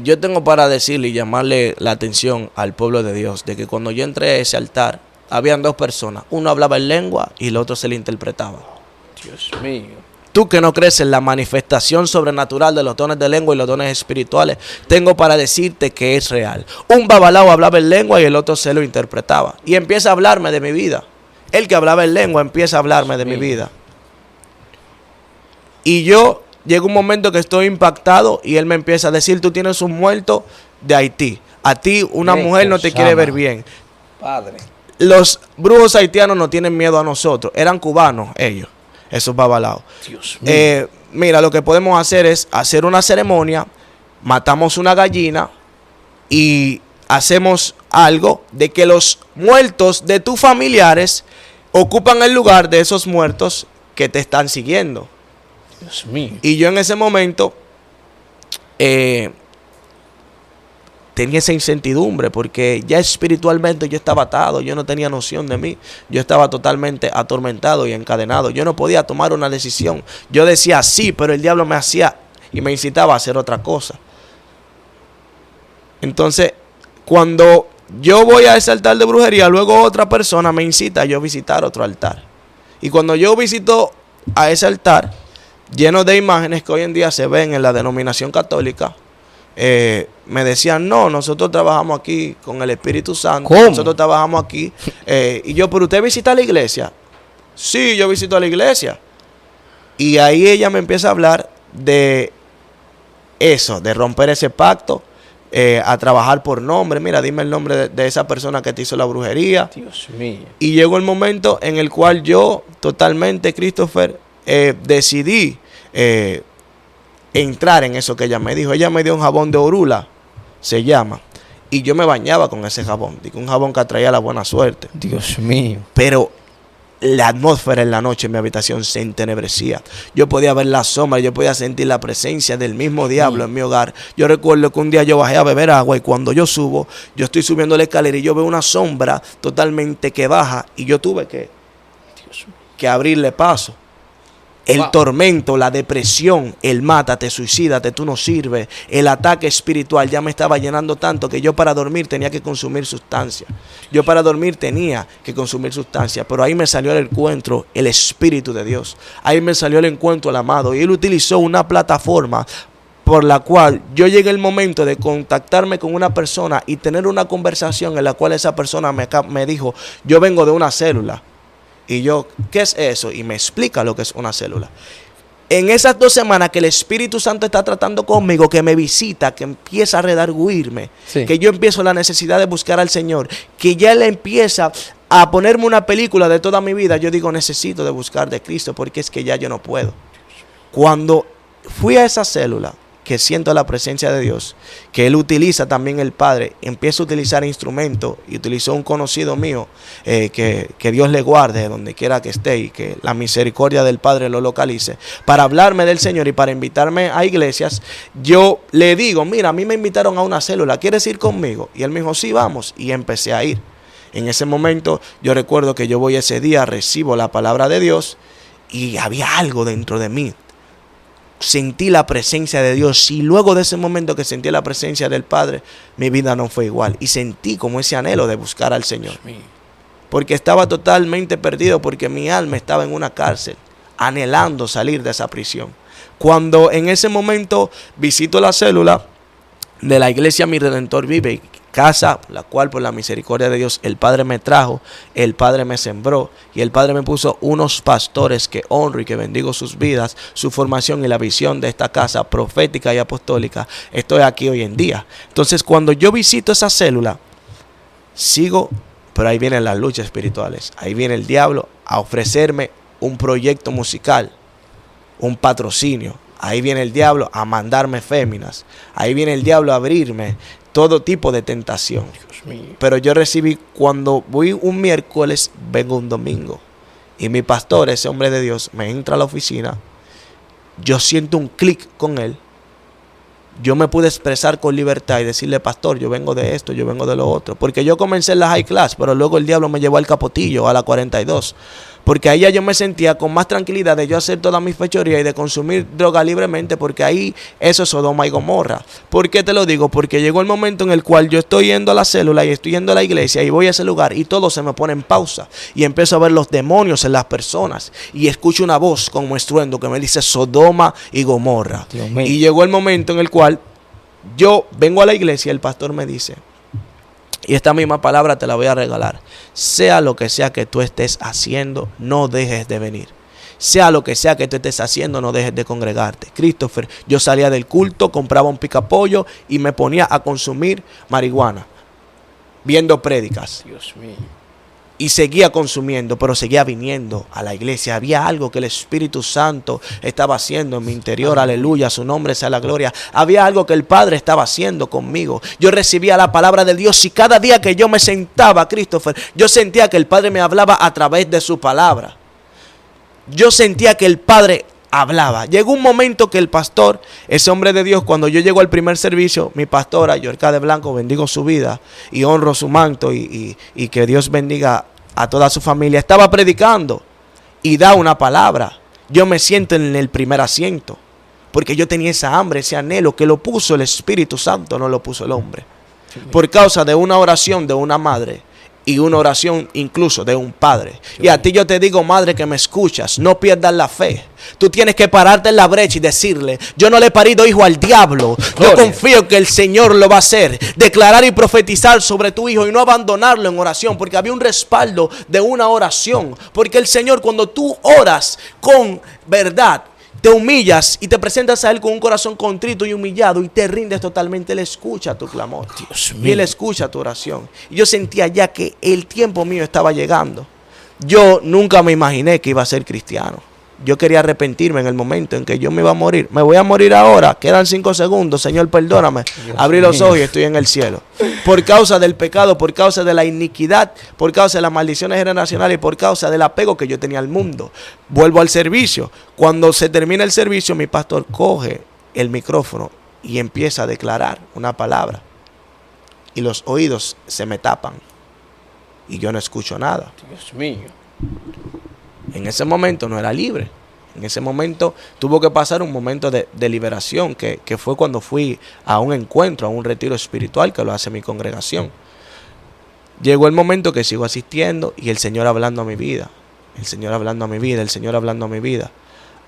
yo tengo para decirle y llamarle la atención al pueblo de Dios de que cuando yo entré a ese altar, habían dos personas. Uno hablaba en lengua y el otro se le interpretaba. Dios mío. Tú que no crees en la manifestación sobrenatural de los dones de lengua y los dones espirituales, tengo para decirte que es real. Un babalao hablaba en lengua y el otro se lo interpretaba. Y empieza a hablarme de mi vida. El que hablaba en lengua empieza a hablarme de mi vida. Y yo llega un momento que estoy impactado y él me empieza a decir, tú tienes un muerto de Haití. A ti una mujer no te quiere ver bien. Padre. Los brujos haitianos no tienen miedo a nosotros. Eran cubanos ellos, esos babalaos. Dios mío. Mira, lo que podemos hacer es hacer una ceremonia, matamos una gallina y hacemos algo de que los muertos de tus familiares ocupan el lugar de esos muertos que te están siguiendo. Dios mío. Y yo en ese momento tenía esa incertidumbre porque ya espiritualmente yo estaba atado, yo no tenía noción de mí, yo estaba totalmente atormentado y encadenado, yo no podía tomar una decisión. Yo decía sí, pero el diablo me hacía y me incitaba a hacer otra cosa. Entonces, cuando yo voy a ese altar de brujería, luego otra persona me incita a yo visitar otro altar. Y cuando yo visito a ese altar, lleno de imágenes que hoy en día se ven en la denominación católica, me decían, no, nosotros trabajamos aquí con el Espíritu Santo. ¿Cómo? Nosotros trabajamos aquí. Y yo, ¿pero usted visita la iglesia? Sí, yo visito la iglesia. Y ahí ella me empieza a hablar de eso, de romper ese pacto, a trabajar por nombre. Mira, dime el nombre de esa persona que te hizo la brujería. Dios mío. Y llegó el momento en el cual yo totalmente, Christopher, decidí entrar en eso que ella me dijo. Ella me dio un jabón de orula, se llama, y yo me bañaba con ese jabón. Digo, un jabón que atraía la buena suerte. Dios mío. Pero la atmósfera en la noche en mi habitación se entenebrecía. Yo podía ver la sombra, yo podía sentir la presencia del mismo diablo en mi hogar. Yo recuerdo que un día yo bajé a beber agua y cuando yo subo, yo estoy subiendo la escalera y yo veo una sombra totalmente que baja y yo tuve que abrirle paso. El tormento, la depresión, el mátate, suicídate, tú no sirves, el ataque espiritual ya me estaba llenando tanto que yo para dormir tenía que consumir sustancia. Yo para dormir tenía que consumir sustancia, pero ahí me salió el encuentro, el Espíritu de Dios. Ahí me salió el encuentro el amado y él utilizó una plataforma por la cual yo llegué el momento de contactarme con una persona y tener una conversación en la cual esa persona me dijo, yo vengo de una célula. Y yo, ¿qué es eso? Y me explica lo que es una célula. En esas 2 semanas que el Espíritu Santo está tratando conmigo, que me visita, que empieza a redarguirme, que yo empiezo la necesidad de buscar al Señor, que ya Él empieza a ponerme una película de toda mi vida, yo digo, necesito de buscar de Cristo porque es que ya yo no puedo. Cuando fui a esa célula, que siento la presencia de Dios, que Él utiliza también el Padre, empieza a utilizar instrumentos y utilizó un conocido mío, que Dios le guarde donde quiera que esté y que la misericordia del Padre lo localice, para hablarme del Señor y para invitarme a iglesias. Yo le digo, mira, a mí me invitaron a una célula, ¿quieres ir conmigo? Y él me dijo, sí, vamos, y empecé a ir. En ese momento yo recuerdo que yo voy ese día, recibo la palabra de Dios y había algo dentro de mí. Sentí la presencia de Dios y luego de ese momento que sentí la presencia del Padre, mi vida no fue igual y sentí como ese anhelo de buscar al Señor, porque estaba totalmente perdido, porque mi alma estaba en una cárcel anhelando salir de esa prisión. Cuando en ese momento visito la célula de la iglesia Mi Redentor Vive, casa la cual por la misericordia de Dios el Padre me trajo, el Padre me sembró y el Padre me puso unos pastores que honro y que bendigo sus vidas, su formación y la visión de esta casa profética y apostólica. Estoy aquí hoy en día. Entonces cuando yo visito esa célula, sigo, pero ahí vienen las luchas espirituales. Ahí viene el diablo a ofrecerme un proyecto musical, un patrocinio. Ahí viene el diablo a mandarme féminas. Ahí viene el diablo a abrirme todo tipo de tentación. Pero yo recibí, cuando voy un miércoles, vengo un domingo. Y mi pastor, ese hombre de Dios, me entra a la oficina. Yo siento un clic con él. yo me pude expresar con libertad y decirle, pastor, yo vengo de esto, yo vengo de lo otro. Porque yo comencé en la high class, pero luego el diablo me llevó al Capotillo, a la 42. Porque ahí ya yo me sentía con más tranquilidad de yo hacer todas mis fechorías y de consumir droga libremente, porque ahí eso es Sodoma y Gomorra. ¿Por qué te lo digo? Porque llegó el momento en el cual yo estoy yendo a la célula y estoy yendo a la iglesia y voy a ese lugar y todo se me pone en pausa. Y empiezo a ver los demonios en las personas y escucho una voz como estruendo que me dice Sodoma y Gomorra. Y llegó el momento en el cual yo vengo a la iglesia y el pastor me dice, y esta misma palabra te la voy a regalar: sea lo que sea que tú estés haciendo, no dejes de venir. Sea lo que sea que tú estés haciendo, no dejes de congregarte. Christopher, yo salía del culto, compraba un picapollo y me ponía a consumir marihuana, viendo prédicas. Dios mío. Y seguía consumiendo, pero seguía viniendo a la iglesia. Había algo que el Espíritu Santo estaba haciendo en mi interior. Aleluya, su nombre sea la gloria. Había algo que el Padre estaba haciendo conmigo. Yo recibía la palabra de Dios y cada día que yo me sentaba, Christopher, yo sentía que el Padre me hablaba a través de su palabra. Yo sentía que el Padre hablaba. Llegó un momento que el pastor, ese hombre de Dios, cuando yo llego al primer servicio, mi pastora, Yorka de Blanco, bendigo su vida y honro su manto y que Dios bendiga a toda su familia, estaba predicando y da una palabra. Yo me siento en el primer asiento porque yo tenía esa hambre, ese anhelo que lo puso el Espíritu Santo, no lo puso el hombre. Por causa de una oración de una madre y una oración incluso de un padre. Y a ti yo te digo, madre que me escuchas, no pierdas la fe. Tú tienes que pararte en la brecha y decirle, yo no le he parido hijo al diablo. Yo confío que el Señor lo va a hacer. Declarar y profetizar sobre tu hijo y no abandonarlo en oración, porque había un respaldo de una oración. Porque el Señor, cuando tú oras con verdad, te humillas y te presentas a Él con un corazón contrito y humillado y te rindes totalmente, Él escucha tu clamor. Dios mío. Y Él escucha tu oración. Y yo sentía ya que el tiempo mío estaba llegando. Yo nunca me imaginé que iba a ser cristiano. Yo quería arrepentirme en el momento en que yo me iba a morir. Me voy a morir ahora. Quedan 5 segundos. Señor, perdóname. Abrí los ojos y estoy en el cielo. Por causa del pecado, por causa de la iniquidad, por causa de las maldiciones generacionales y por causa del apego que yo tenía al mundo. Vuelvo al servicio. Cuando se termina el servicio, mi pastor coge el micrófono y empieza a declarar una palabra. Y los oídos se me tapan. Y yo no escucho nada. Dios mío. En ese momento no era libre. En ese momento tuvo que pasar un momento de liberación, que fue cuando fui a un encuentro, a un retiro espiritual que lo hace mi congregación. Llegó el momento que sigo asistiendo y el Señor hablando a mi vida. El Señor hablando a mi vida, el Señor hablando a mi vida.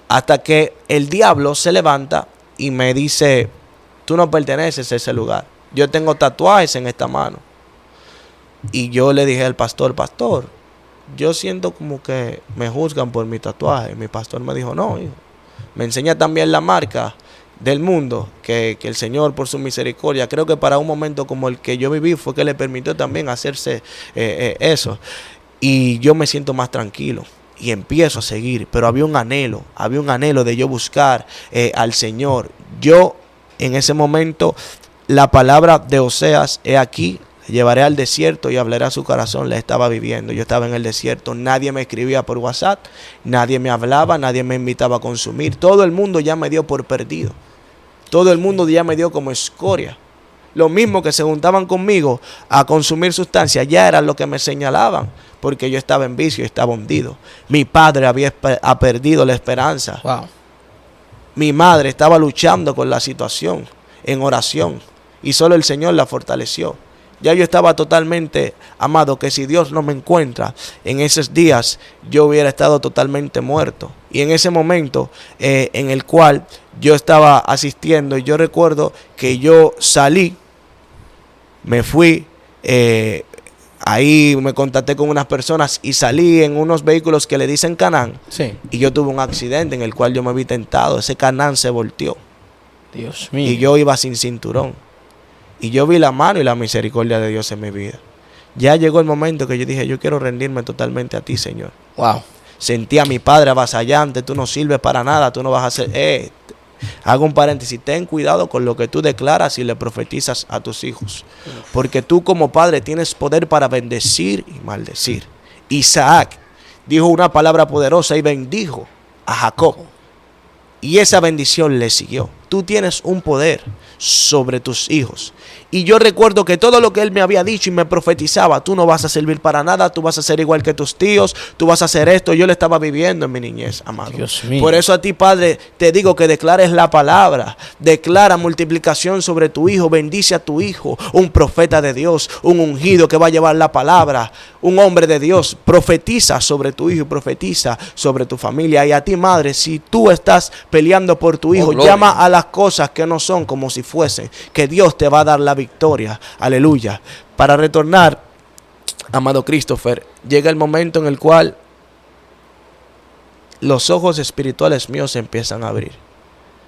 Hasta que el diablo se levanta y me dice, tú no perteneces a ese lugar. Yo tengo tatuajes en esta mano. Y yo le dije al pastor, yo siento como que me juzgan por mi tatuaje. Mi pastor me dijo, no, hijo, me enseña también la marca del mundo que el Señor por su misericordia, creo que para un momento como el que yo viví fue que le permitió también hacerse eso. Y yo me siento más tranquilo y empiezo a seguir, pero había un anhelo de yo buscar al Señor. Yo en ese momento, la palabra de Oseas, he aquí, llevaré al desierto y hablaré a su corazón. La estaba viviendo. Yo estaba en el desierto. Nadie me escribía por WhatsApp. Nadie me hablaba. Nadie me invitaba a consumir. Todo el mundo ya me dio por perdido. Todo el mundo ya me dio como escoria. Lo mismo que se juntaban conmigo a consumir sustancias, ya eran lo que me señalaban. Porque yo estaba en vicio y estaba hundido. Mi padre había perdido la esperanza. Wow. Mi madre estaba luchando con la situación en oración. Y solo el Señor la fortaleció. Ya yo estaba totalmente, amado, que si Dios no me encuentra en esos días, yo hubiera estado totalmente muerto. Y en ese momento en el cual yo estaba asistiendo, y yo recuerdo que yo salí, me fui, ahí me contacté con unas personas y salí en unos vehículos que le dicen Canán. Sí. Y yo tuve un accidente en el cual yo me vi tentado. Ese Canán se volteó. Dios mío. Y yo iba sin cinturón. Y yo vi la mano y la misericordia de Dios en mi vida. Ya llegó el momento que yo dije, yo quiero rendirme totalmente a ti, Señor. Wow. Sentí a mi padre avasallante, tú no sirves para nada, tú no vas a hacer... Hago un paréntesis, ten cuidado con lo que tú declaras y le profetizas a tus hijos. Porque tú como padre tienes poder para bendecir y maldecir. Isaac dijo una palabra poderosa y bendijo a Jacob. Y esa bendición le siguió. Tú tienes un poder sobre tus hijos. Y yo recuerdo que todo lo que él me había dicho y me profetizaba, tú no vas a servir para nada, tú vas a ser igual que tus tíos, tú vas a hacer esto. Yo lo estaba viviendo en mi niñez, amado. Dios mío. Por eso a ti, Padre, te digo que declares la palabra, declara multiplicación sobre tu hijo, bendice a tu hijo, un profeta de Dios, un ungido que va a llevar la palabra, un hombre de Dios. Profetiza sobre tu hijo, profetiza sobre tu familia. Y a ti, madre, si tú estás peleando por tu hijo, llama a las cosas que no son como si fuesen, que Dios te va a dar la victoria. Aleluya. Para retornar, amado Christopher, llega el momento en el cual los ojos espirituales míos se empiezan a abrir.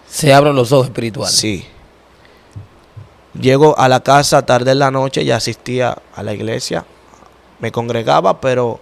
Se abren los ojos espirituales. Sí. Llego a la casa tarde en la noche, ya asistía a la iglesia, me congregaba, pero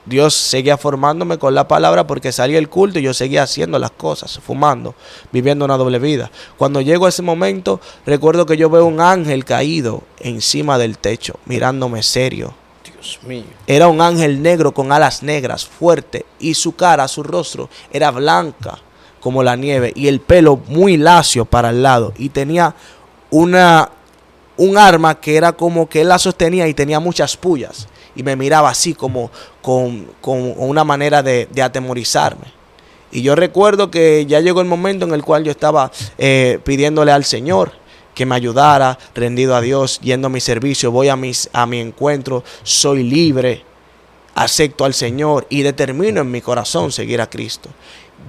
Dios seguía formándome con la palabra, porque salía el culto y yo seguía haciendo las cosas, fumando, viviendo una doble vida. Cuando llego a ese momento, recuerdo que yo veo un ángel caído encima del techo, mirándome serio. Dios mío. Era un ángel negro con alas negras, fuerte, y su cara, su rostro, era blanca como la nieve, y el pelo muy lacio para el lado, y tenía un arma que era como que él la sostenía y tenía muchas puyas. Y me miraba así como con una manera de atemorizarme. Y yo recuerdo que ya llegó el momento en el cual yo estaba pidiéndole al Señor que me ayudara, rendido a Dios, yendo a mi servicio, voy a mi encuentro, soy libre, acepto al Señor y determino en mi corazón seguir a Cristo.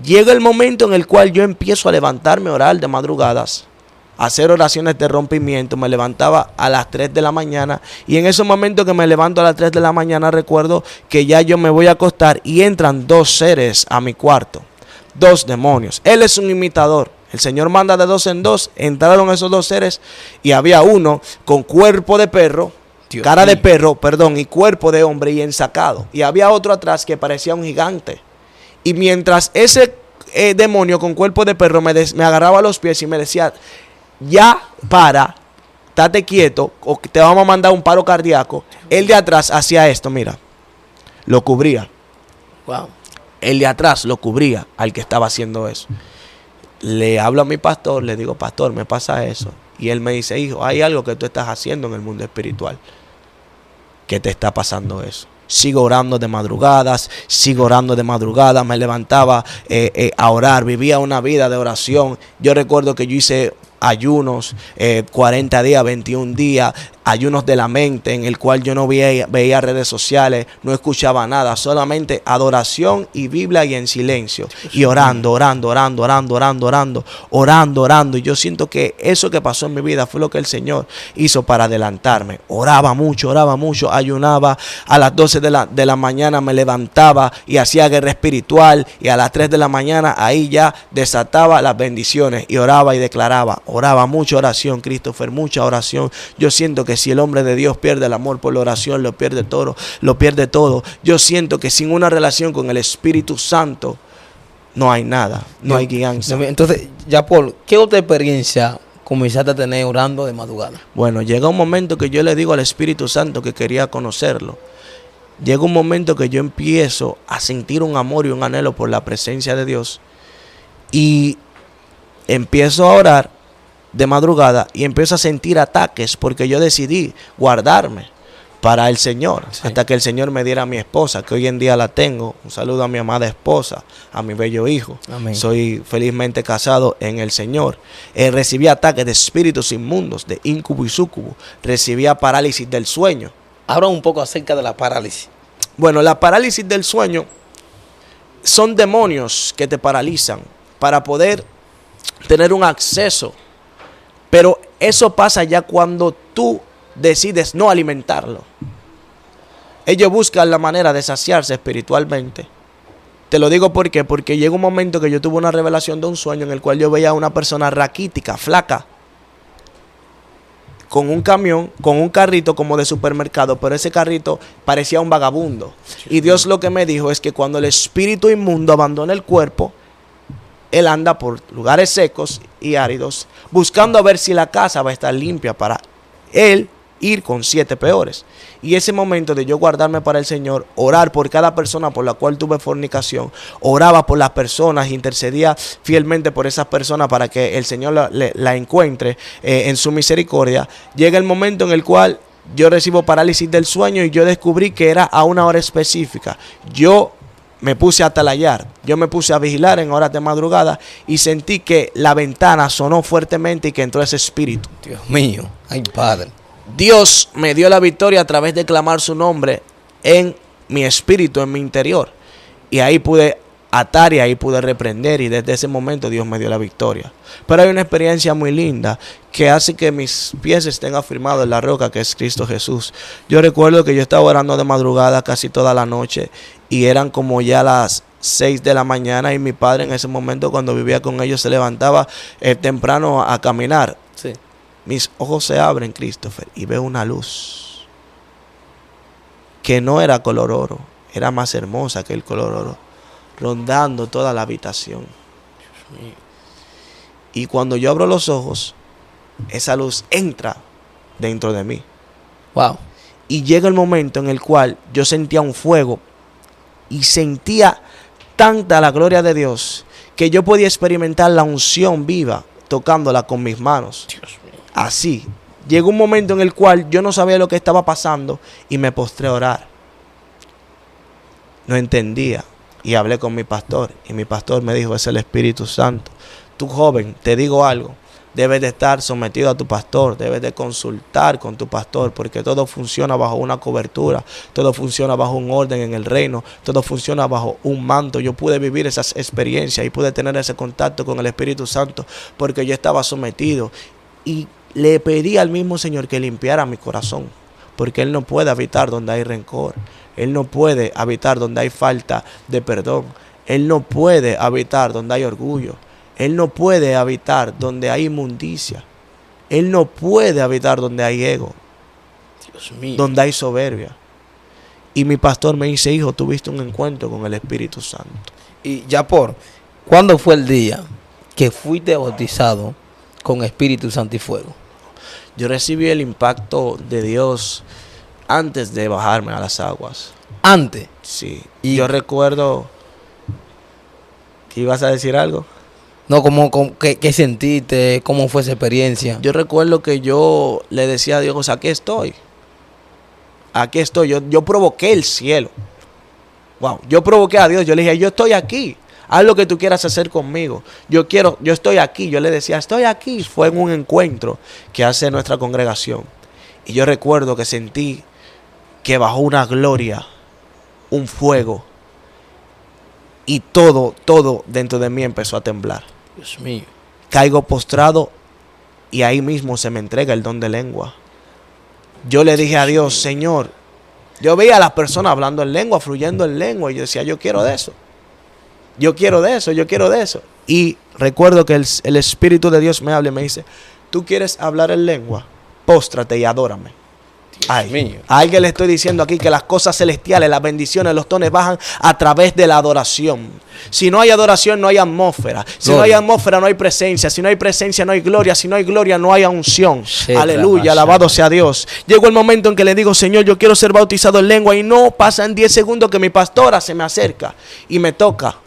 Llega el momento en el cual yo empiezo a levantarme a orar de madrugadas, hacer oraciones de rompimiento. Me levantaba a las 3 de la mañana, y en esos momentos que me levanto a las 3 de la mañana recuerdo que ya yo me voy a acostar y entran dos seres a mi cuarto, dos demonios. Él es un imitador, el Señor manda de dos en dos. Entraron esos dos seres y había uno con cuerpo de perro, cara de perro, perdón, y cuerpo de hombre y ensacado, y había otro atrás que parecía un gigante. Y mientras ese demonio con cuerpo de perro me agarraba los pies y me decía: ya para, estate quieto o te vamos a mandar un paro cardíaco, el de atrás hacía esto, mira, lo cubría. Wow. El de atrás lo cubría al que estaba haciendo eso. Le hablo a mi pastor, le digo: pastor, me pasa eso. Y él me dice: hijo, hay algo que tú estás haciendo en el mundo espiritual, que te está pasando eso. Sigo orando de madrugadas, me levantaba a orar, vivía una vida de oración. Yo recuerdo que yo hice ayunos, 40 días, 21 días, ayunos de la mente, en el cual yo no veía redes sociales, no escuchaba nada, solamente adoración y Biblia y en silencio, y orando. Y yo siento que eso que pasó en mi vida fue lo que el Señor hizo para adelantarme. Oraba mucho, ayunaba. A las 12 de la mañana me levantaba y hacía guerra espiritual, y a las 3 de la mañana ahí ya desataba las bendiciones y oraba y declaraba. Oraba, mucha oración, Christopher, mucha oración. Yo siento que si el hombre de Dios pierde el amor por la oración, lo pierde todo. Yo siento que sin una relación con el Espíritu Santo no hay nada, no hay guianza. Entonces, ya Paul, ¿qué otra experiencia comenzaste a tener orando de madrugada? Bueno, llega un momento que yo le digo al Espíritu Santo que quería conocerlo. Llega un momento que yo empiezo a sentir un amor y un anhelo por la presencia de Dios, y empiezo a orar de madrugada y empiezo a sentir ataques, porque yo decidí guardarme para el Señor, hasta que el Señor me diera a mi esposa, que hoy en día la tengo. Un saludo a mi amada esposa, a mi bello hijo. Amén. Soy felizmente casado en el Señor. Recibí ataques de espíritus inmundos, de incubo y súcubo. Recibía parálisis del sueño. Habla un poco acerca de la parálisis. Bueno, la parálisis del sueño son demonios que te paralizan para poder tener un acceso. Pero eso pasa ya cuando tú decides no alimentarlo. Ellos buscan la manera de saciarse espiritualmente. Te lo digo porque llega un momento que yo tuve una revelación de un sueño en el cual yo veía a una persona raquítica, flaca, con un camión, con un carrito como de supermercado, pero ese carrito parecía un vagabundo. Y Dios lo que me dijo es que cuando el espíritu inmundo abandona el cuerpo, él anda por lugares secos y áridos, buscando a ver si la casa va a estar limpia para él ir con 7 peores. Y ese momento de yo guardarme para el Señor, orar por cada persona por la cual tuve fornicación, oraba por las personas, intercedía fielmente por esas personas para que el Señor la encuentre en su misericordia. Llega el momento en el cual yo recibo parálisis del sueño y yo descubrí que era a una hora específica. Yo me puse a atalayar, yo me puse a vigilar en horas de madrugada y sentí que la ventana sonó fuertemente y que entró ese espíritu. Dios mío, ay Padre. Dios me dio la victoria a través de clamar su nombre en mi espíritu, en mi interior. Y ahí pude atar y ahí pude reprender y desde ese momento Dios me dio la victoria. Pero hay una experiencia muy linda que hace que mis pies estén afirmados en la roca que es Cristo Jesús. Yo recuerdo que yo estaba orando de madrugada casi toda la noche y eran como ya las 6 de la mañana y mi padre en ese momento cuando vivía con ellos se levantaba temprano a caminar. Sí. Mis ojos se abren, Christopher, y veo una luz que no era color oro, era más hermosa que el color oro, rondando toda la habitación. Dios mío. Y cuando yo abro los ojos, esa luz entra dentro de mí. Wow. Y llega el momento en el cual yo sentía un fuego y sentía tanta la gloria de Dios que yo podía experimentar la unción viva tocándola con mis manos. Dios mío. Así, llegó un momento en el cual yo no sabía lo que estaba pasando y me postré a orar. No entendía y hablé con mi pastor y mi pastor me dijo, es el Espíritu Santo. Tú joven, te digo algo, debes de estar sometido a tu pastor, debes de consultar con tu pastor porque todo funciona bajo una cobertura, todo funciona bajo un orden en el reino, todo funciona bajo un manto. Yo pude vivir esas experiencias y pude tener ese contacto con el Espíritu Santo porque yo estaba sometido y le pedí al mismo Señor que limpiara mi corazón, porque Él no puede habitar donde hay rencor. Él no puede habitar donde hay falta de perdón. Él no puede habitar donde hay orgullo. Él no puede habitar donde hay inmundicia. Él no puede habitar donde hay ego. Dios mío. Donde hay soberbia. Y mi pastor me dice, hijo, tuviste un encuentro con el Espíritu Santo. Y ya ¿cuándo fue el día que fuiste bautizado con Espíritu Santo y fuego? Yo recibí el impacto de Dios antes de bajarme a las aguas. Antes. Sí. Y yo recuerdo que ibas a decir algo. No, ¿qué sentiste? ¿Cómo fue esa experiencia? Yo recuerdo que yo le decía a Dios, aquí estoy. Aquí estoy. Yo provoqué el cielo. Wow. Yo provoqué a Dios. Yo le dije, yo estoy aquí. Haz lo que tú quieras hacer conmigo. Yo estoy aquí. Yo le decía, estoy aquí. Fue en un encuentro que hace nuestra congregación. Y yo recuerdo que sentí que bajó una gloria, un fuego. Y todo dentro de mí empezó a temblar. Dios mío. Caigo postrado y ahí mismo se me entrega el don de lengua. Yo le dije a Dios, Señor, yo veía a las personas hablando en lengua, fluyendo en lengua. Y yo decía, yo quiero de eso. Yo quiero de eso, yo quiero de eso. Y recuerdo que el Espíritu de Dios me habla y me dice, ¿tú quieres hablar en lengua? Póstrate y adórame. Dios mío. A alguien le estoy diciendo aquí que las cosas celestiales, las bendiciones, los dones bajan a través de la adoración. Si no hay adoración, no hay atmósfera. Si no hay atmósfera, no hay presencia. Si no hay presencia, no hay gloria. Si no hay gloria, no hay unción. Aleluya, alabado sea Dios. Llegó el momento en que le digo, Señor, yo quiero ser bautizado en lengua. Y no pasan 10 segundos que mi pastora se me acerca y me toca.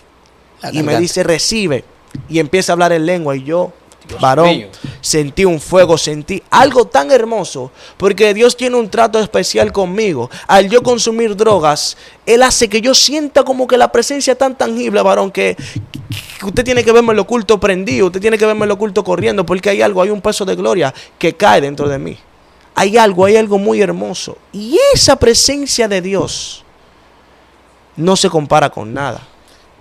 Y me dice, recibe. Y empieza a hablar en lengua. Y yo, Dios varón, mío, sentí un fuego, sentí algo tan hermoso, porque Dios tiene un trato especial conmigo. Al yo consumir drogas, Él hace que yo sienta como que la presencia tan tangible, varón, que usted tiene que verme en lo oculto prendido, usted tiene que verme en lo oculto corriendo, porque hay algo, hay un peso de gloria que cae dentro de mí. Hay algo muy hermoso. Y esa presencia de Dios no se compara con nada.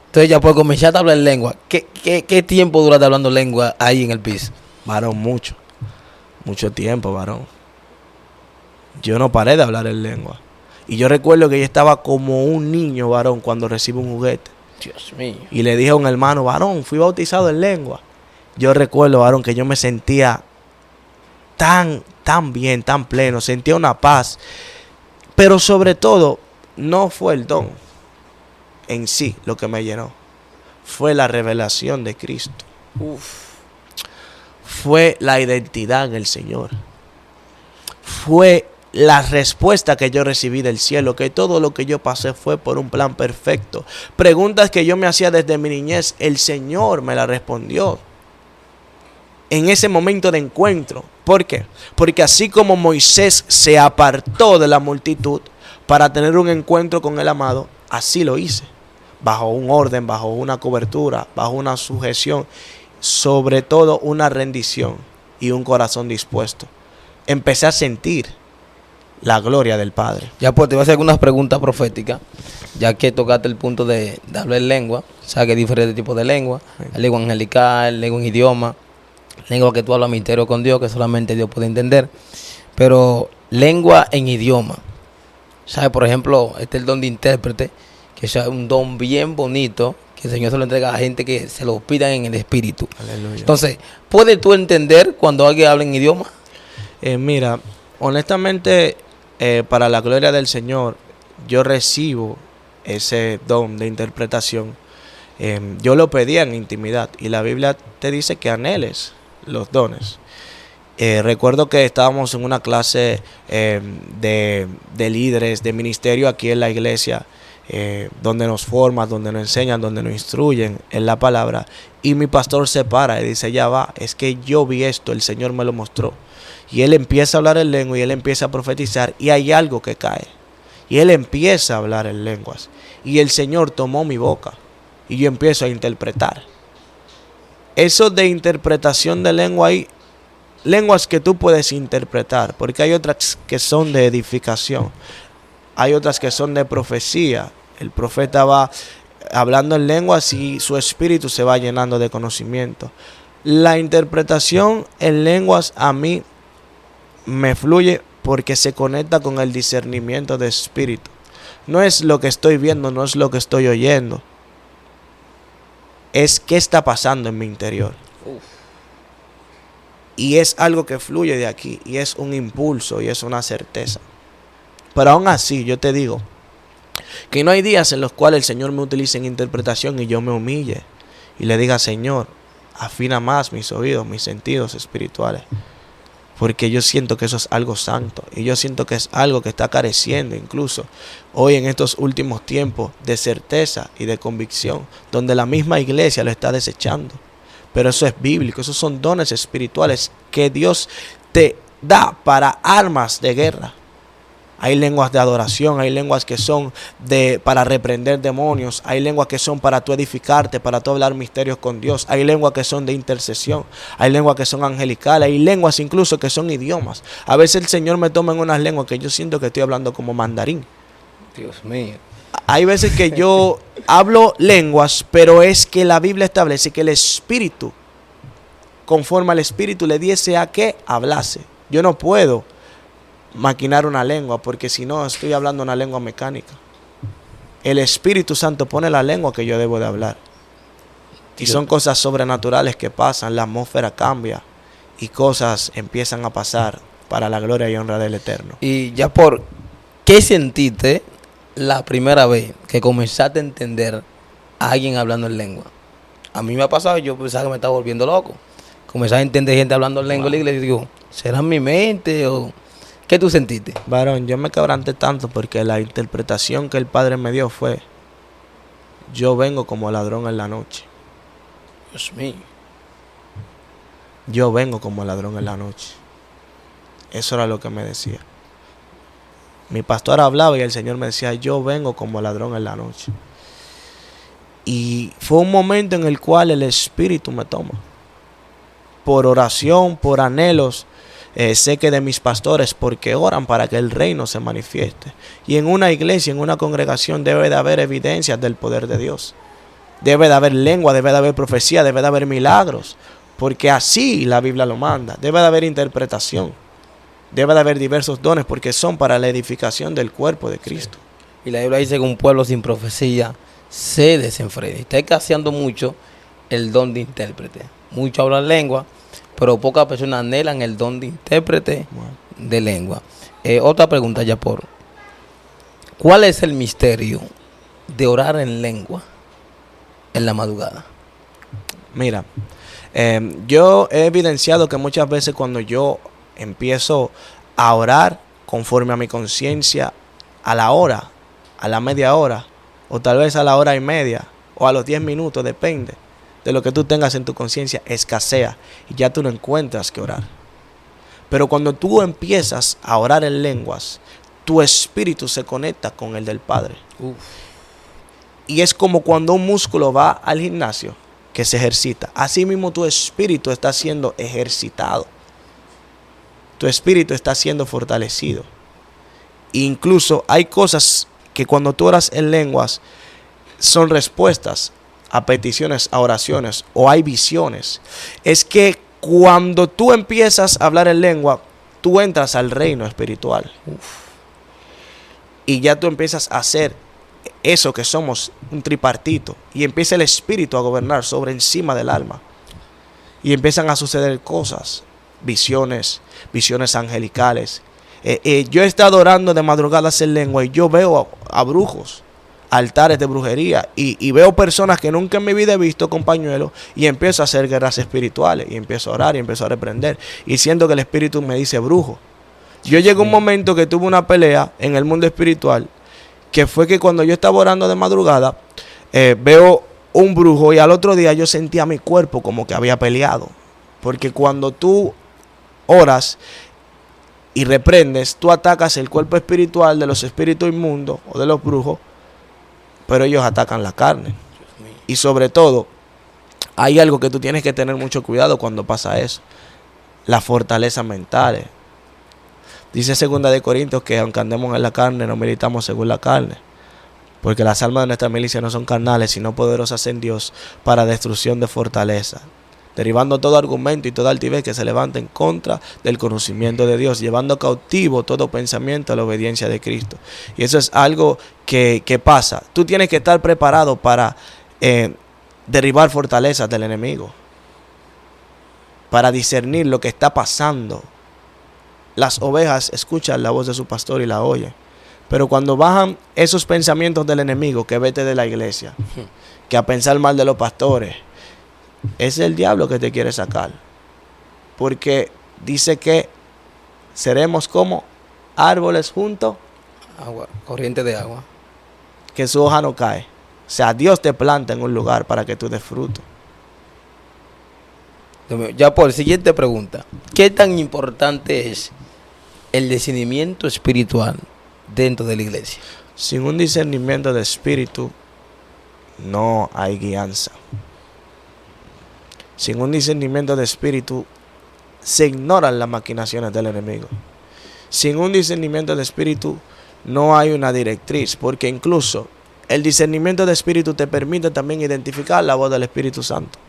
Entonces ya comenzaste a hablar lengua. ¿Qué tiempo duraste hablando lengua ahí en el piso? Varón, mucho tiempo, varón. Yo no paré de hablar en lengua. Y yo recuerdo que yo estaba como un niño, varón, cuando recibo un juguete. Dios mío. Y le dije a un hermano, varón, fui bautizado en lengua. Yo recuerdo, varón, que yo me sentía tan bien, tan pleno. Sentía una paz. Pero sobre todo, no fue el don en sí lo que me llenó. Fue la revelación de Cristo. Fue la identidad en el Señor. fue la respuesta que yo recibí del cielo, que todo lo que yo pasé fue por un plan perfecto. Preguntas que yo me hacía desde mi niñez, el Señor me las respondió en ese momento de encuentro. ¿Por qué? Porque así como Moisés se apartó de la multitud para tener un encuentro con el amado, así lo hice, bajo un orden, bajo una cobertura, bajo una sujeción, sobre todo una rendición y un corazón dispuesto. Empecé a sentir la gloria del Padre. Ya pues te voy a hacer algunas preguntas proféticas, ya que tocaste el punto de hablar lengua. O sea, que hay diferentes tipos de lengua. Hay lengua angelical, lengua en idioma, lengua que tú hablas misterio con Dios, que solamente Dios puede entender. Pero lengua en idioma. ¿Sabes? Por ejemplo, este es el don de intérprete, que es un don bien bonito, que el Señor se lo entrega a la gente que se lo pidan en el Espíritu. Aleluya. Entonces, ¿puedes tú entender cuando alguien habla en idioma? Mira, honestamente, para la gloria del Señor, yo recibo ese don de interpretación. Yo lo pedía en intimidad y la Biblia te dice que anheles los dones. Recuerdo que estábamos en una clase de líderes, de ministerio aquí en la iglesia, donde nos forman, donde nos enseñan, donde nos instruyen en la palabra. Y mi pastor se para y dice, ya va, es que yo vi esto, el Señor me lo mostró. Y él empieza a hablar en lengua y él empieza a profetizar y hay algo que cae. Y él empieza a hablar en lenguas. Y el Señor tomó mi boca y yo empiezo a interpretar. Eso de interpretación de lengua, hay lenguas que tú puedes interpretar, porque hay otras que son de edificación. Hay otras que son de profecía. El profeta va hablando en lenguas y su espíritu se va llenando de conocimiento. La interpretación en lenguas a mí me fluye porque se conecta con el discernimiento de espíritu. No es lo que estoy viendo, no es lo que estoy oyendo. Es qué está pasando en mi interior. Y es algo que fluye de aquí. Y es un impulso y es una certeza. Pero aún así, yo te digo que no hay días en los cuales el Señor me utilice en interpretación y yo me humille y le diga, Señor, afina más mis oídos, mis sentidos espirituales. Porque yo siento que eso es algo santo. Y yo siento que es algo que está careciendo incluso hoy en estos últimos tiempos de certeza y de convicción. Donde la misma iglesia lo está desechando. Pero eso es bíblico. Esos son dones espirituales que Dios te da para armas de guerra. Hay lenguas de adoración, hay lenguas que son para reprender demonios, hay lenguas que son para tú edificarte, para tú hablar misterios con Dios, hay lenguas que son de intercesión, hay lenguas que son angelicales, hay lenguas incluso que son idiomas. A veces el Señor me toma en unas lenguas que yo siento que estoy hablando como mandarín. Dios mío. Hay veces que yo hablo lenguas, pero es que la Biblia establece que el Espíritu, conforme al Espíritu le diese a que hablase. Yo no puedo maquinar una lengua, porque si no estoy hablando una lengua mecánica. El Espíritu Santo pone la lengua que yo debo de hablar. Y son cosas sobrenaturales que pasan, la atmósfera cambia y cosas empiezan a pasar para la gloria y honra del Eterno. Y ya por ¿qué sentiste la primera vez que comenzaste a entender a alguien hablando en lengua? A mí me ha pasado, yo pensaba que me estaba volviendo loco. Comencé a entender gente hablando en lengua en la iglesia y digo, ¿será mi mente o qué tú sentiste? Varón, yo me quebranté tanto porque la interpretación que el Padre me dio fue: yo vengo como ladrón en la noche. Dios mío. Yo vengo como ladrón en la noche. Eso era lo que me decía. Mi pastor hablaba y el Señor me decía, yo vengo como ladrón en la noche. Y fue un momento en el cual el Espíritu me toma. Por oración, por anhelos. Sé que de mis pastores, porque oran para que el reino se manifieste. Y en una iglesia, en una congregación, debe de haber evidencias del poder de Dios. Debe de haber lengua, debe de haber profecía, debe de haber milagros. Porque así la Biblia lo manda. Debe de haber interpretación. Debe de haber diversos dones, porque son para la edificación del cuerpo de Cristo. Sí. Y la Biblia dice que un pueblo sin profecía se desenfrena. Está escaseando mucho el don de intérprete. Muchos hablan lengua, pero pocas personas anhelan el don de intérprete de lengua. Otra pregunta, ya por ¿cuál es el misterio de orar en lengua en la madrugada? Mira, yo he evidenciado que muchas veces cuando yo empiezo a orar conforme a mi conciencia a la hora, a la media hora, o tal vez a la hora y media, o a los 10 minutos, depende de lo que tú tengas en tu conciencia, escasea y ya tú no encuentras que orar. Pero cuando tú empiezas a orar en lenguas, tu espíritu se conecta con el del Padre. Y es como cuando un músculo va al gimnasio, que se ejercita. Así mismo tu espíritu está siendo ejercitado. Tu espíritu está siendo fortalecido. Incluso hay cosas que cuando tú oras en lenguas son respuestas a peticiones, a oraciones, o hay visiones. Es que cuando tú empiezas a hablar en lengua, tú entras al reino espiritual. Y ya tú empiezas a hacer eso que somos, un tripartito. Y empieza el espíritu a gobernar sobre encima del alma. Y empiezan a suceder cosas, visiones angelicales. Yo he estado orando de madrugadas en lengua y yo veo a brujos, altares de brujería, y veo personas que nunca en mi vida he visto con pañuelos, y empiezo a hacer guerras espirituales y empiezo a orar y empiezo a reprender y siento que el espíritu me dice brujo. Yo llegué a un momento que tuve una pelea en el mundo espiritual, que fue que cuando yo estaba orando de madrugada, veo un brujo y al otro día yo sentía mi cuerpo como que había peleado, porque cuando tú oras y reprendes, tú atacas el cuerpo espiritual de los espíritus inmundos o de los brujos, pero ellos atacan la carne. Y sobre todo, hay algo que tú tienes que tener mucho cuidado cuando pasa eso: la fortaleza mental. Dice 2 de Corintios que aunque andemos en la carne, no militamos según la carne, porque las almas de nuestra milicia no son carnales, sino poderosas en Dios para destrucción de fortaleza, derribando todo argumento y toda altivez que se levante en contra del conocimiento de Dios, llevando cautivo todo pensamiento a la obediencia de Cristo. Y eso es algo que pasa. Tú tienes que estar preparado para derribar fortalezas del enemigo, para discernir lo que está pasando. Las ovejas escuchan la voz de su pastor y la oyen. Pero cuando bajan esos pensamientos del enemigo, que vete de la iglesia, que a pensar mal de los pastores, es el diablo que te quiere sacar. Porque dice que seremos como árboles junto agua, corriente de agua, que su hoja no cae. O sea, Dios te planta en un lugar para que tú des fruto. Ya por siguiente pregunta: ¿qué tan importante es el discernimiento espiritual dentro de la iglesia? Sin un discernimiento de espíritu no hay guianza. Sin un discernimiento de espíritu se ignoran las maquinaciones del enemigo. Sin un discernimiento de espíritu no hay una directriz, porque incluso el discernimiento de espíritu te permite también identificar la voz del Espíritu Santo.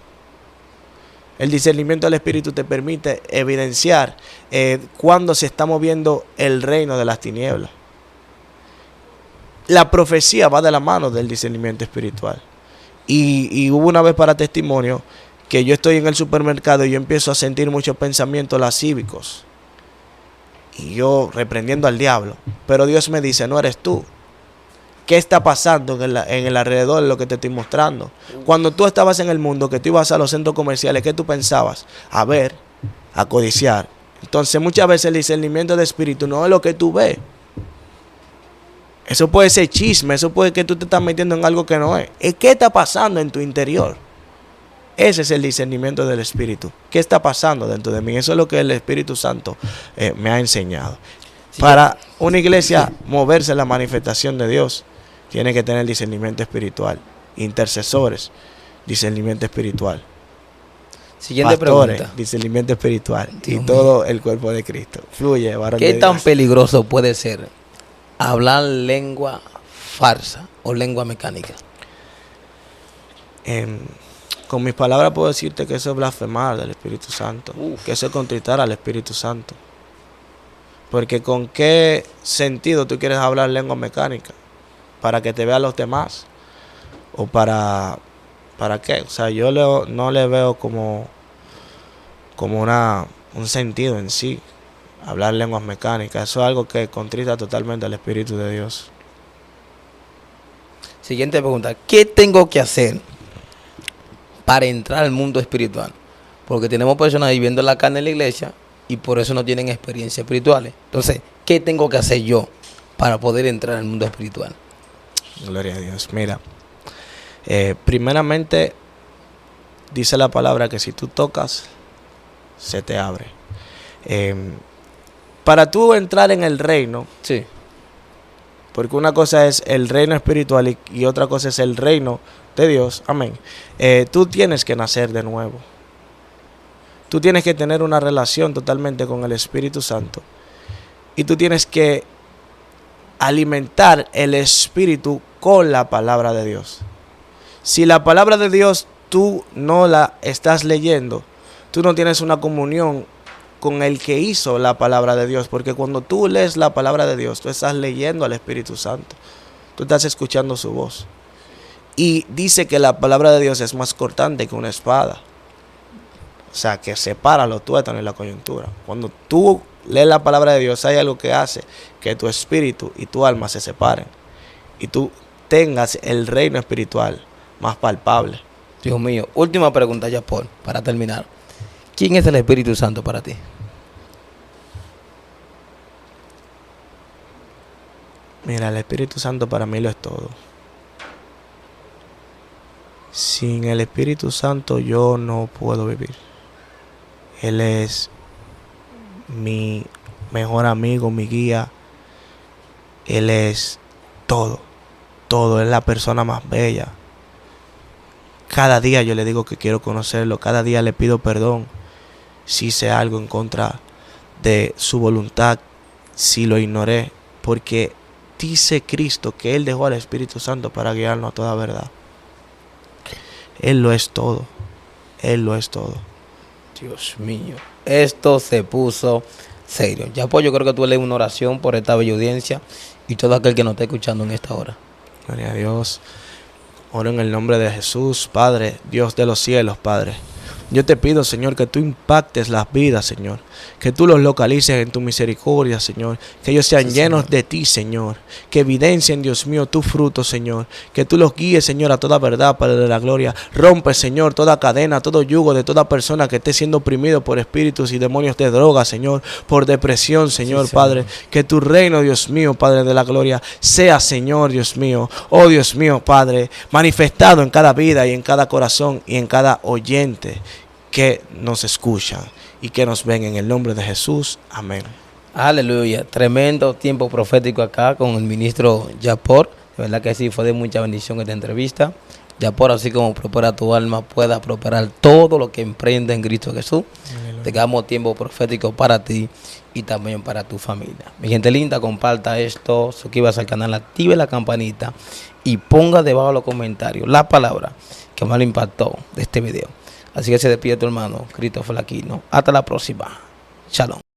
El discernimiento del espíritu te permite evidenciar cuando se está moviendo el reino de las tinieblas. La profecía va de la mano del discernimiento espiritual. Y hubo una vez, para testimonio, que yo estoy en el supermercado y yo empiezo a sentir muchos pensamientos lascívicos. Y yo reprendiendo al diablo. Pero Dios me dice: no eres tú. ¿Qué está pasando en el alrededor de lo que te estoy mostrando? Cuando tú estabas en el mundo, que tú ibas a los centros comerciales, ¿qué tú pensabas? A ver, a codiciar. Entonces muchas veces el discernimiento de espíritu no es lo que tú ves. Eso puede ser chisme, eso puede que tú te estás metiendo en algo que no es. ¿Qué está pasando en tu interior? Ese es el discernimiento del espíritu. ¿Qué está pasando dentro de mí? Eso es lo que el Espíritu Santo me ha enseñado. Sí. Para una iglesia moverse en la manifestación de Dios, tiene que tener discernimiento espiritual. Intercesores, discernimiento espiritual. Siguiente Pastores, pregunta. Discernimiento espiritual. Dios y todo el cuerpo de Cristo. Fluye, varón de ¿Qué Dios. tan peligroso puede ser hablar lengua farsa o lengua mecánica? Con mis palabras puedo decirte que eso es blasfemar del Espíritu Santo. Que eso es contritar al Espíritu Santo. Porque ¿con qué sentido tú quieres hablar lengua mecánica? ¿Para que te vean los demás? ¿O para qué? O sea, yo no le veo como un sentido en sí. Hablar lenguas mecánicas. Eso es algo que contrita totalmente al Espíritu de Dios. Siguiente pregunta: ¿qué tengo que hacer para entrar al mundo espiritual? Porque tenemos personas viviendo en la carne en la iglesia, y por eso no tienen experiencias espirituales. Entonces, ¿qué tengo que hacer yo para poder entrar al mundo espiritual? Gloria a Dios. Mira, primeramente dice la palabra que si tú tocas, se te abre. Para tú entrar en el reino, Sí. porque una cosa es el reino espiritual y otra cosa es el reino de Dios, amén. Tú tienes que nacer de nuevo. Tú tienes que tener una relación totalmente con el Espíritu Santo. Y tú tienes que alimentar el Espíritu con la palabra de Dios. Si la palabra de Dios tú no la estás leyendo, tú no tienes una comunión con el que hizo la palabra de Dios, porque cuando tú lees la palabra de Dios, tú estás leyendo al Espíritu Santo, tú estás escuchando su voz. Y dice que la palabra de Dios es más cortante que una espada, o sea, que separa los tuétanos y la coyuntura. Cuando tú lees la palabra de Dios, hay algo que hace que tu espíritu y tu alma se separen y tú tengas el reino espiritual más palpable. Dios mío, última pregunta ya, Paul, para terminar. ¿Quién es el Espíritu Santo para ti? Mira, el Espíritu Santo para mí lo es todo. Sin el Espíritu Santo yo no puedo vivir. Él es mi mejor amigo, mi guía. Él es todo, todo. Es la persona más bella. Cada día yo le digo que quiero conocerlo. Cada día le pido perdón si hice algo en contra de su voluntad, si lo ignoré, porque dice Cristo que Él dejó al Espíritu Santo para guiarnos a toda verdad. Él lo es todo. Él lo es todo. Dios mío, esto se puso serio. Ya pues yo creo que tú lees una oración por esta bella audiencia y todo aquel que nos está escuchando en esta hora. Gloria a Dios. Oro en el nombre de Jesús, Padre, Dios de los cielos, Padre. Yo te pido, Señor, que tú impactes las vidas, Señor. Que tú los localices en tu misericordia, Señor. Que ellos sean llenos de ti, Señor. Que evidencien, Dios mío, tu fruto, Señor. Que tú los guíes, Señor, a toda verdad, Padre de la gloria. Rompe, Señor, toda cadena, todo yugo de toda persona que esté siendo oprimido por espíritus y demonios de droga, Señor. Por depresión, Señor, Sí, Padre. Que tu reino, Dios mío, Padre de la gloria, sea, Señor, Dios mío. Oh, Dios mío, Padre, manifestado en cada vida y en cada corazón y en cada oyente que nos escuchan y que nos ven en el nombre de Jesús. Amén. Aleluya. Tremendo tiempo profético acá con el ministro Yapor. De verdad que sí, fue de mucha bendición esta entrevista. Yapor, así como prospera tu alma, pueda prosperar todo lo que emprenda en Cristo Jesús. Aleluya. Tengamos tiempo profético para ti y también para tu familia. Mi gente linda, comparta esto, suscríbase al canal, active la campanita y ponga debajo de los comentarios la palabra que más le impactó de este video. Así que se despide tu hermano, Cristo Flaquino. Hasta la próxima. Shalom.